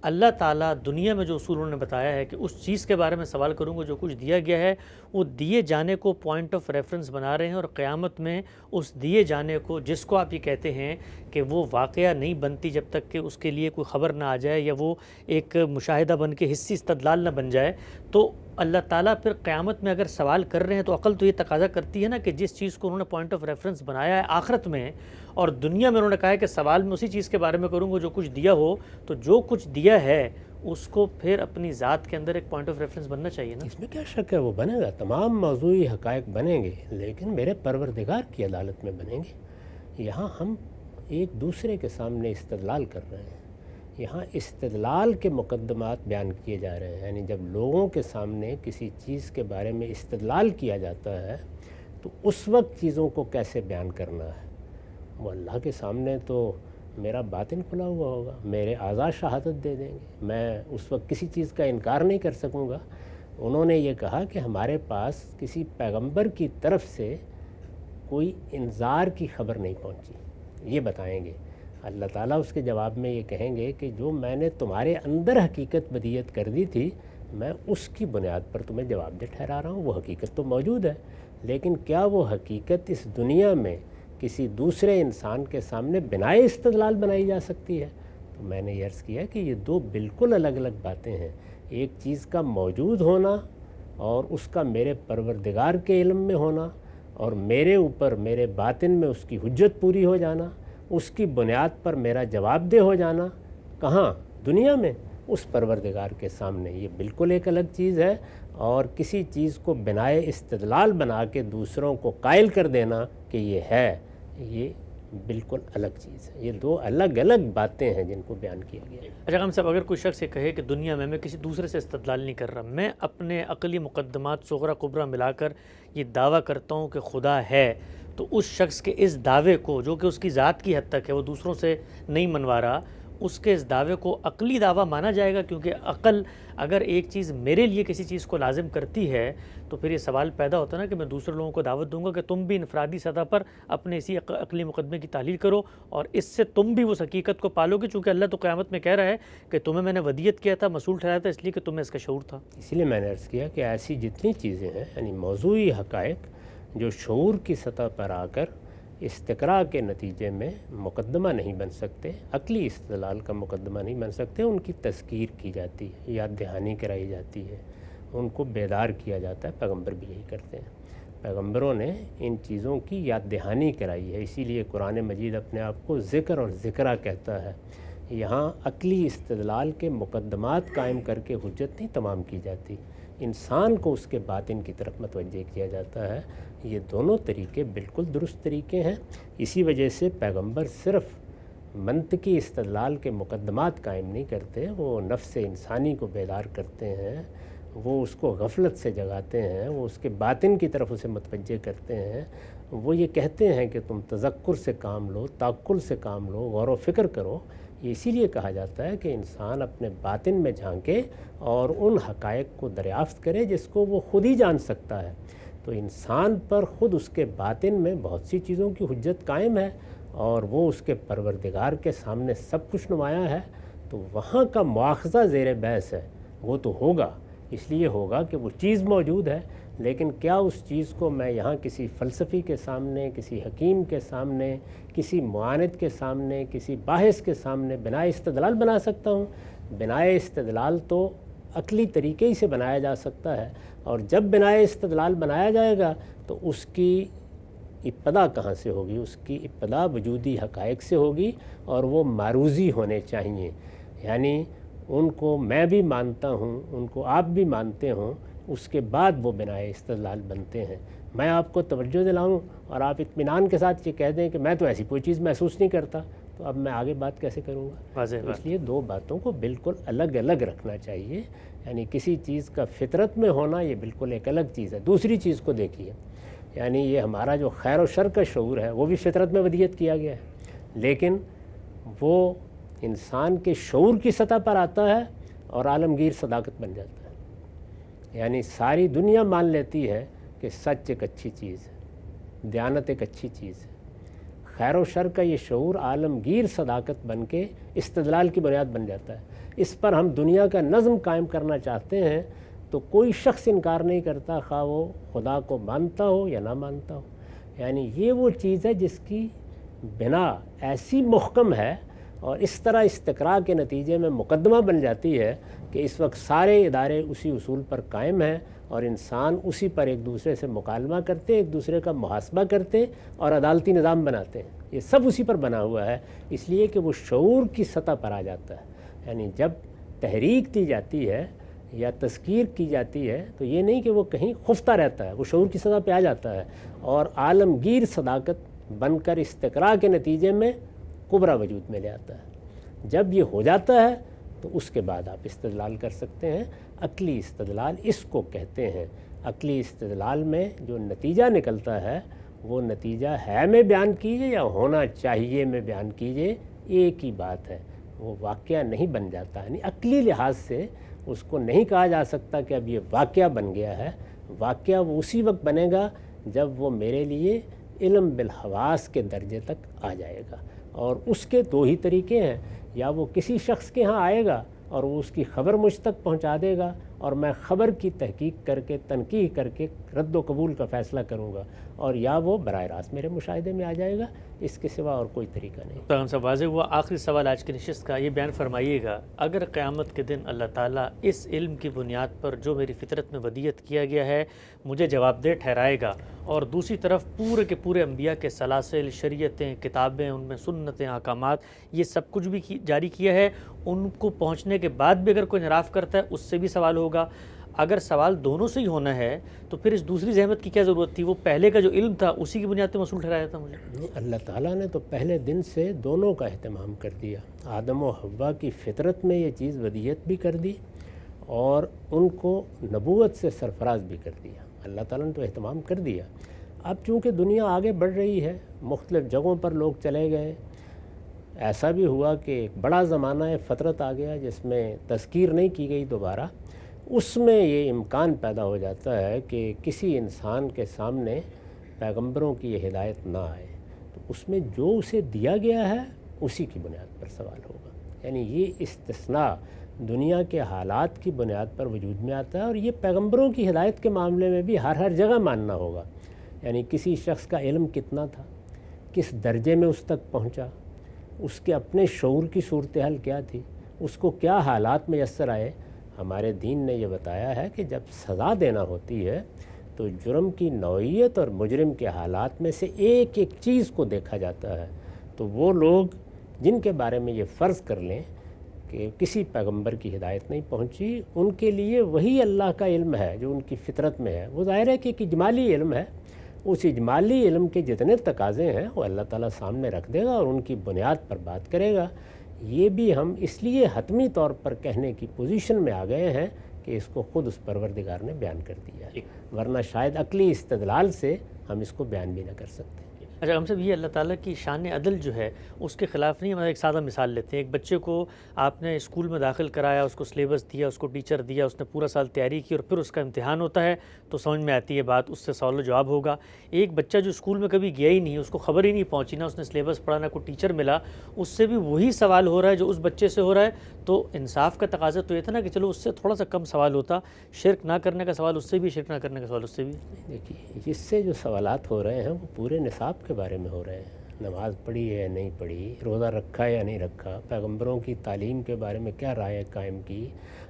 اللہ تعالیٰ دنیا میں جو اصول انہوں نے بتایا ہے کہ اس چیز کے بارے میں سوال کروں گا جو کچھ دیا گیا ہے، وہ دیے جانے کو پوائنٹ آف ریفرنس بنا رہے ہیں، اور قیامت میں اس دیے جانے کو، جس کو آپ یہ کہتے ہیں کہ وہ واقعہ نہیں بنتی جب تک کہ اس کے لیے کوئی خبر نہ آ جائے یا وہ ایک مشاہدہ بن کے حصی استدلال نہ بن جائے، تو اللہ تعالیٰ پھر قیامت میں اگر سوال کر رہے ہیں تو عقل تو یہ تقاضا کرتی ہے نا کہ جس چیز کو انہوں نے پوائنٹ آف ریفرنس بنایا ہے آخرت میں، اور دنیا میں انہوں نے کہا ہے کہ سوال میں اسی چیز کے بارے میں کروں گا جو کچھ دیا ہو، تو جو کچھ دیا ہے اس کو پھر اپنی ذات کے اندر ایک پوائنٹ آف ریفرنس بننا چاہیے نا. اس میں کیا شک ہے، وہ بنے گا، تمام موضوعی حقائق بنیں گے، لیکن میرے پروردگار کی عدالت میں بنیں گے. یہاں ہم ایک دوسرے کے سامنے استدلال کر رہے ہیں، یہاں استدلال کے مقدمات بیان کیے جا رہے ہیں. یعنی جب لوگوں کے سامنے کسی چیز کے بارے میں استدلال کیا جاتا ہے تو اس وقت چیزوں کو کیسے بیان کرنا ہے. وہ اللہ کے سامنے تو میرا باطن کھلا ہوا ہوگا، میرے اعضاء شہادت دے دیں گے، میں اس وقت کسی چیز کا انکار نہیں کر سکوں گا. انہوں نے یہ کہا کہ ہمارے پاس کسی پیغمبر کی طرف سے کوئی انذار کی خبر نہیں پہنچی، یہ بتائیں گے. اللہ تعالیٰ اس کے جواب میں یہ کہیں گے کہ جو میں نے تمہارے اندر حقیقت بدیت کر دی تھی، میں اس کی بنیاد پر تمہیں جواب دہ ٹھہرا رہا ہوں. وہ حقیقت تو موجود ہے، لیکن کیا وہ حقیقت اس دنیا میں کسی دوسرے انسان کے سامنے بنائے استدلال بنائی جا سکتی ہے؟ تو میں نے یہ عرض کیا کہ یہ دو بالکل الگ الگ باتیں ہیں. ایک چیز کا موجود ہونا اور اس کا میرے پروردگار کے علم میں ہونا، اور میرے اوپر میرے باطن میں اس کی حجت پوری ہو جانا، اس کی بنیاد پر میرا جواب دہ ہو جانا. کہاں؟ دنیا میں اس پروردگار کے سامنے. یہ بالکل ایک الگ چیز ہے، اور کسی چیز کو بنائے استدلال بنا کے دوسروں کو قائل کر دینا کہ یہ ہے، یہ بالکل الگ چیز ہے. یہ دو الگ الگ باتیں ہیں جن کو بیان کیا گیا ہے. اچھا خان صاحب، اگر کوئی شخص یہ کہے کہ دنیا میں کسی دوسرے سے استدلال نہیں کر رہا، میں اپنے عقلی مقدمات صغرا کبرا ملا کر یہ دعویٰ کرتا ہوں کہ خدا ہے، تو اس شخص کے اس دعوے کو، جو کہ اس کی ذات کی حد تک ہے، وہ دوسروں سے نہیں منوا رہا، اس کے اس دعوے کو عقلی دعویٰ مانا جائے گا؟ کیونکہ عقل اگر ایک چیز میرے لیے کسی چیز کو لازم کرتی ہے تو پھر یہ سوال پیدا ہوتا ہے نا کہ میں دوسرے لوگوں کو دعوت دوں گا کہ تم بھی انفرادی سطح پر اپنے اسی عقلی مقدمے کی تحلیل کرو، اور اس سے تم بھی اس حقیقت کو پالو گے، چونکہ اللہ تو قیامت میں کہہ رہا ہے کہ تمہیں میں نے ودیت کیا تھا، مسئول ٹھہرایا تھا، اس لیے کہ تمہیں اس کا شعور تھا. اسی لیے میں نے عرض کیا کہ ایسی جتنی چیزیں ہیں، یعنی موضوعی حقائق جو شعور کی سطح پر آ کر استقراء کے نتیجے میں مقدمہ نہیں بن سکتے، عقلی استدلال کا مقدمہ نہیں بن سکتے، ان کی تذکیر کی جاتی ہے، یاد دہانی کرائی جاتی ہے، ان کو بیدار کیا جاتا ہے. پیغمبر بھی یہی کرتے ہیں، پیغمبروں نے ان چیزوں کی یاد دہانی کرائی ہے. اسی لیے قرآن مجید اپنے آپ کو ذکر اور ذکرہ کہتا ہے. یہاں عقلی استدلال کے مقدمات قائم کر کے حجت نہیں تمام کی جاتی، انسان کو اس کے باطن کی طرف متوجہ کیا جاتا ہے. یہ دونوں طریقے بالکل درست طریقے ہیں. اسی وجہ سے پیغمبر صرف منطقی استدلال کے مقدمات قائم نہیں کرتے، وہ نفس انسانی کو بیدار کرتے ہیں، وہ اس کو غفلت سے جگاتے ہیں، وہ اس کے باطن کی طرف اسے متوجہ کرتے ہیں. وہ یہ کہتے ہیں کہ تم تذکر سے کام لو، تعقل سے کام لو، غور و فکر کرو. یہ اسی لیے کہا جاتا ہے کہ انسان اپنے باطن میں جھانکے اور ان حقائق کو دریافت کرے جس کو وہ خود ہی جان سکتا ہے. تو انسان پر خود اس کے باطن میں بہت سی چیزوں کی حجت قائم ہے، اور وہ اس کے پروردگار کے سامنے سب کچھ نمایاں ہے. تو وہاں کا مواخذہ زیر بحث ہے، وہ تو ہوگا، اس لیے ہوگا کہ وہ چیز موجود ہے. لیکن کیا اس چیز کو میں یہاں کسی فلسفی کے سامنے، کسی حکیم کے سامنے، کسی معاند کے سامنے، کسی باحث کے سامنے بنائے استدلال بنا سکتا ہوں؟ بنائے استدلال تو عقلی طریقے ہی سے بنایا جا سکتا ہے، اور جب بنائے استدلال بنایا جائے گا تو اس کی ابتدا کہاں سے ہوگی؟ اس کی ابتدا وجودی حقائق سے ہوگی، اور وہ معروضی ہونے چاہیے. یعنی ان کو میں بھی مانتا ہوں، ان کو آپ بھی مانتے ہوں، اس کے بعد وہ بنائے استدلال بنتے ہیں. میں آپ کو توجہ دلاؤں اور آپ اطمینان کے ساتھ یہ کہہ دیں کہ میں تو ایسی کوئی چیز محسوس نہیں کرتا، تو اب میں آگے بات کیسے کروں گا؟ اس لیے دو باتوں کو بالکل الگ الگ رکھنا چاہیے. یعنی کسی چیز کا فطرت میں ہونا یہ بالکل ایک الگ چیز ہے. دوسری چیز کو دیکھیے، یعنی یہ ہمارا جو خیر و شر کا شعور ہے وہ بھی فطرت میں ودیت کیا گیا ہے، لیکن وہ انسان کے شعور کی سطح پر آتا ہے اور عالمگیر صداقت بن جاتا ہے. یعنی ساری دنیا مان لیتی ہے کہ سچ ایک اچھی چیز ہے، دیانت ایک اچھی چیز ہے. خیر و شر کا یہ شعور عالمگیر صداقت بن کے استدلال کی بنیاد بن جاتا ہے. اس پر ہم دنیا کا نظم قائم کرنا چاہتے ہیں تو کوئی شخص انکار نہیں کرتا، خواہ وہ خدا کو مانتا ہو یا نہ مانتا ہو. یعنی یہ وہ چیز ہے جس کی بنا ایسی محکم ہے اور اس طرح استقراء کے نتیجے میں مقدمہ بن جاتی ہے کہ اس وقت سارے ادارے اسی اصول پر قائم ہیں اور انسان اسی پر ایک دوسرے سے مکالمہ کرتے، ایک دوسرے کا محاسبہ کرتے اور عدالتی نظام بناتے ہیں. یہ سب اسی پر بنا ہوا ہے، اس لیے کہ وہ شعور کی سطح پر آ جاتا ہے. یعنی جب تحریک دی جاتی ہے یا تذکیر کی جاتی ہے تو یہ نہیں کہ وہ کہیں خفتہ رہتا ہے، وہ شعور کی سطح پہ آ جاتا ہے اور عالمگیر صداقت بن کر استقراء کے نتیجے میں کبرا وجود میں لے آتا ہے. جب یہ ہو جاتا ہے تو اس کے بعد آپ استدلال کر سکتے ہیں. عقلی استدلال اس کو کہتے ہیں. عقلی استدلال میں جو نتیجہ نکلتا ہے وہ نتیجہ ہے میں بیان کیجئے یا ہونا چاہیے میں بیان کیجئے، ایک ہی بات ہے، وہ واقعہ نہیں بن جاتا. یعنی عقلی لحاظ سے اس کو نہیں کہا جا سکتا کہ اب یہ واقعہ بن گیا ہے. واقعہ وہ اسی وقت بنے گا جب وہ میرے لیے علم بالحواس کے درجے تک آ جائے گا. اور اس کے دو ہی طریقے ہیں، یا وہ کسی شخص کے ہاں آئے گا اور وہ اس کی خبر مجھ تک پہنچا دے گا اور میں خبر کی تحقیق کر کے تنقیح کر کے رد و قبول کا فیصلہ کروں گا، اور یا وہ براہ راست میرے مشاہدے میں آ جائے گا. اس کے سوا اور کوئی طریقہ نہیں. پیغام صاحب واضح ہوا. آخری سوال آج کی نشست کا، یہ بیان فرمائیے گا اگر قیامت کے دن اللہ تعالیٰ اس علم کی بنیاد پر جو میری فطرت میں ودیت کیا گیا ہے مجھے جواب دہ ٹھہرائے گا، اور دوسری طرف پورے کے پورے انبیاء کے سلاسل، شریعتیں، کتابیں، ان میں سنتیں، احکامات، یہ سب کچھ بھی جاری کیا ہے، ان کو پہنچنے کے بعد بھی اگر کوئی انحراف کرتا ہے اس سے بھی سوال ہوگا. اگر سوال دونوں سے ہی ہونا ہے تو پھر اس دوسری زحمت کی کیا ضرورت تھی؟ وہ پہلے کا جو علم تھا اسی کی بنیاد پہ مصول ٹھہرایا تھا. مجھے اللہ تعالیٰ نے تو پہلے دن سے دونوں کا اہتمام کر دیا. آدم و حوا کی فطرت میں یہ چیز ودیت بھی کر دی اور ان کو نبوت سے سرفراز بھی کر دیا. اللہ تعالیٰ نے تو اہتمام کر دیا. اب چونکہ دنیا آگے بڑھ رہی ہے، مختلف جگہوں پر لوگ چلے گئے، ایسا بھی ہوا کہ ایک بڑا زمانہ فترت آ گیا جس میں تذکیر نہیں کی گئی دوبارہ. اس میں یہ امکان پیدا ہو جاتا ہے کہ کسی انسان کے سامنے پیغمبروں کی یہ ہدایت نہ آئے، تو اس میں جو اسے دیا گیا ہے اسی کی بنیاد پر سوال ہوگا. یعنی یہ استثناء دنیا کے حالات کی بنیاد پر وجود میں آتا ہے، اور یہ پیغمبروں کی ہدایت کے معاملے میں بھی ہر جگہ ماننا ہوگا. یعنی کسی شخص کا علم کتنا تھا، کس درجے میں اس تک پہنچا، اس کے اپنے شعور کی صورتحال کیا تھی، اس کو کیا حالات میسر آئے. ہمارے دین نے یہ بتایا ہے کہ جب سزا دینا ہوتی ہے تو جرم کی نوعیت اور مجرم کے حالات میں سے ایک ایک چیز کو دیکھا جاتا ہے. تو وہ لوگ جن کے بارے میں یہ فرض کر لیں کہ کسی پیغمبر کی ہدایت نہیں پہنچی، ان کے لیے وہی اللہ کا علم ہے جو ان کی فطرت میں ہے. وہ ظاہر ہے کہ ایک اجمالی علم ہے، اس اجمالی علم کے جتنے تقاضے ہیں وہ اللہ تعالیٰ سامنے رکھ دے گا اور ان کی بنیاد پر بات کرے گا. یہ بھی ہم اس لیے حتمی طور پر کہنے کی پوزیشن میں آ گئے ہیں کہ اس کو خود اس پروردگار نے بیان کر دیا ہے، ورنہ شاید عقلی استدلال سے ہم اس کو بیان بھی نہ کر سکتے. اچھا ہم سب یہ اللہ تعالیٰ کی شان عدل جو ہے اس کے خلاف نہیں. ہم ایک سادہ مثال لیتے ہیں. ایک بچے کو آپ نے اسکول میں داخل کرایا، اس کو سلیبس دیا، اس کو ٹیچر دیا، اس نے پورا سال تیاری کی اور پھر اس کا امتحان ہوتا ہے تو سمجھ میں آتی ہے بات، اس سے سوال و جواب ہوگا. ایک بچہ جو اسکول میں کبھی گیا ہی نہیں، اس کو خبر ہی نہیں پہنچی، نہ اس نے سلیبس پڑھا، نہ کوئی ٹیچر ملا، اس سے بھی وہی سوال ہو رہا ہے جو اس بچے سے ہو رہا ہے. تو انصاف کا تقاضا تو یہ تھا نا کہ چلو اس سے تھوڑا سا کم سوال ہوتا، شرک نہ کرنے کا سوال اس سے بھی، شرک نہ کرنے کا سوال اس سے بھی. دیکھیے اس سے جو سوالات ہو رہے ہیں وہ پورے نصاب کے بارے میں ہو رہے ہیں. نماز پڑھی ہے یا نہیں پڑھی، روزہ رکھا ہے یا نہیں رکھا، پیغمبروں کی تعلیم کے بارے میں کیا رائے قائم کی،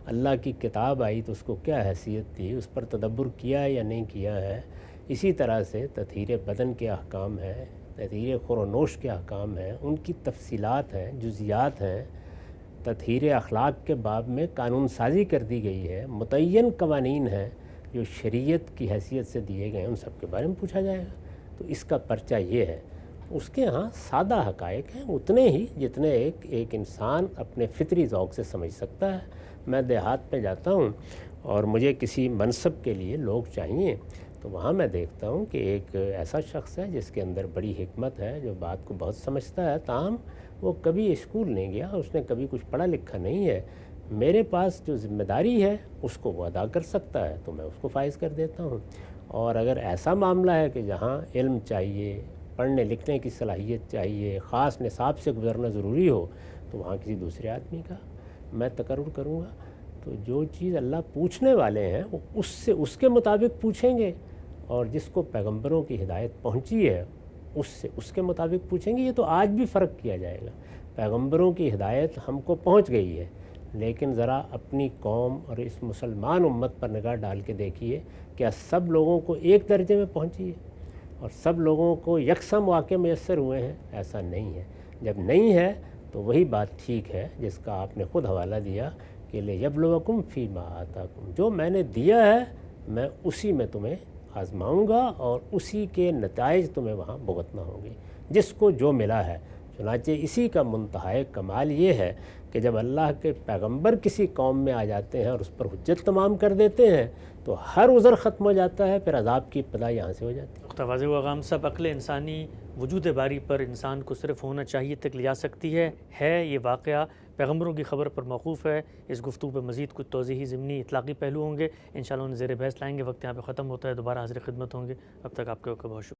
اللہ کی کتاب آئی تو اس کو کیا حیثیت تھی، اس پر تدبر کیا ہے یا نہیں کیا ہے. اسی طرح سے تطہیر بدن کے احکام ہیں، تطہیر خور و نوش کے احکام ہیں، ان کی تفصیلات ہیں، جزیات ہیں. تطہیر اخلاق کے باب میں قانون سازی کر دی گئی ہے، متعین قوانین ہیں جو شریعت کی حیثیت سے دیے گئے ہیں، ان سب کے بارے میں پوچھا جائے گا. تو اس کا پرچہ یہ ہے. اس کے ہاں سادہ حقائق ہیں اتنے ہی جتنے ایک انسان اپنے فطری ذوق سے سمجھ سکتا ہے. میں دیہات میں جاتا ہوں اور مجھے کسی منصب کے لیے لوگ چاہیے، تو تو وہاں میں دیکھتا ہوں کہ ایک ایسا شخص ہے جس کے اندر بڑی حکمت ہے، جو بات کو بہت سمجھتا ہے، تاہم وہ کبھی اسکول نہیں گیا، اس نے کبھی کچھ پڑھا لکھا نہیں ہے، میرے پاس جو ذمہ داری ہے اس کو وہ ادا کر سکتا ہے تو میں اس کو فائز کر دیتا ہوں۔ اور اگر ایسا معاملہ ہے کہ جہاں علم چاہیے، پڑھنے لکھنے کی صلاحیت چاہیے، خاص نصاب سے گزرنا ضروری ہو، تو وہاں کسی دوسرے آدمی کا میں تقرر کروں گا۔ تو جو چیز اللہ پوچھنے والے ہیں وہ اس کے مطابق پوچھیں گے، اور جس کو پیغمبروں کی ہدایت پہنچی ہے اس کے مطابق پوچھیں گے۔ یہ تو آج بھی فرق کیا جائے گا، پیغمبروں کی ہدایت ہم کو پہنچ گئی ہے، لیکن ذرا اپنی قوم اور اس مسلمان امت پر نگاہ ڈال کے دیکھیے، کیا سب لوگوں کو ایک درجے میں پہنچی ہے اور سب لوگوں کو یکساں مواقع میسر ہوئے ہیں؟ ایسا نہیں ہے۔ جب نہیں ہے تو وہی بات ٹھیک ہے جس کا آپ نے خود حوالہ دیا کہ لِیَبْلُوَکُمْ فِیمَا آتَاکُم، جو میں نے دیا ہے میں اسی میں تمہیں آزماؤں گا اور اسی کے نتائج تمہیں وہاں بھگتنا ہوں گے، جس کو جو ملا ہے۔ چنانچہ اسی کا منتہائے کمال یہ ہے کہ جب اللہ کے پیغمبر کسی قوم میں آ جاتے ہیں اور اس پر حجت تمام کر دیتے ہیں تو ہر عذر ختم ہو جاتا ہے، پھر عذاب کی ابتدا یہاں سے ہو جاتی ہے۔ نقطہ واضح ہوا غام صاحب، عقل انسانی وجود باری پر انسان کو صرف ہونا چاہیے تک لے جا سکتی ہے یہ واقعہ پیغمبروں کی خبر پر موقوف ہے۔ اس گفتگو پہ مزید کچھ توضیحی ضمنی اطلاقی پہلو ہوں گے، انشاءاللہ انہیں زیر بحث لائیں گے۔ وقت یہاں پہ ختم ہوتا ہے، دوبارہ حاضر خدمت ہوں گے، اب تک آپ کے بہت شکریہ۔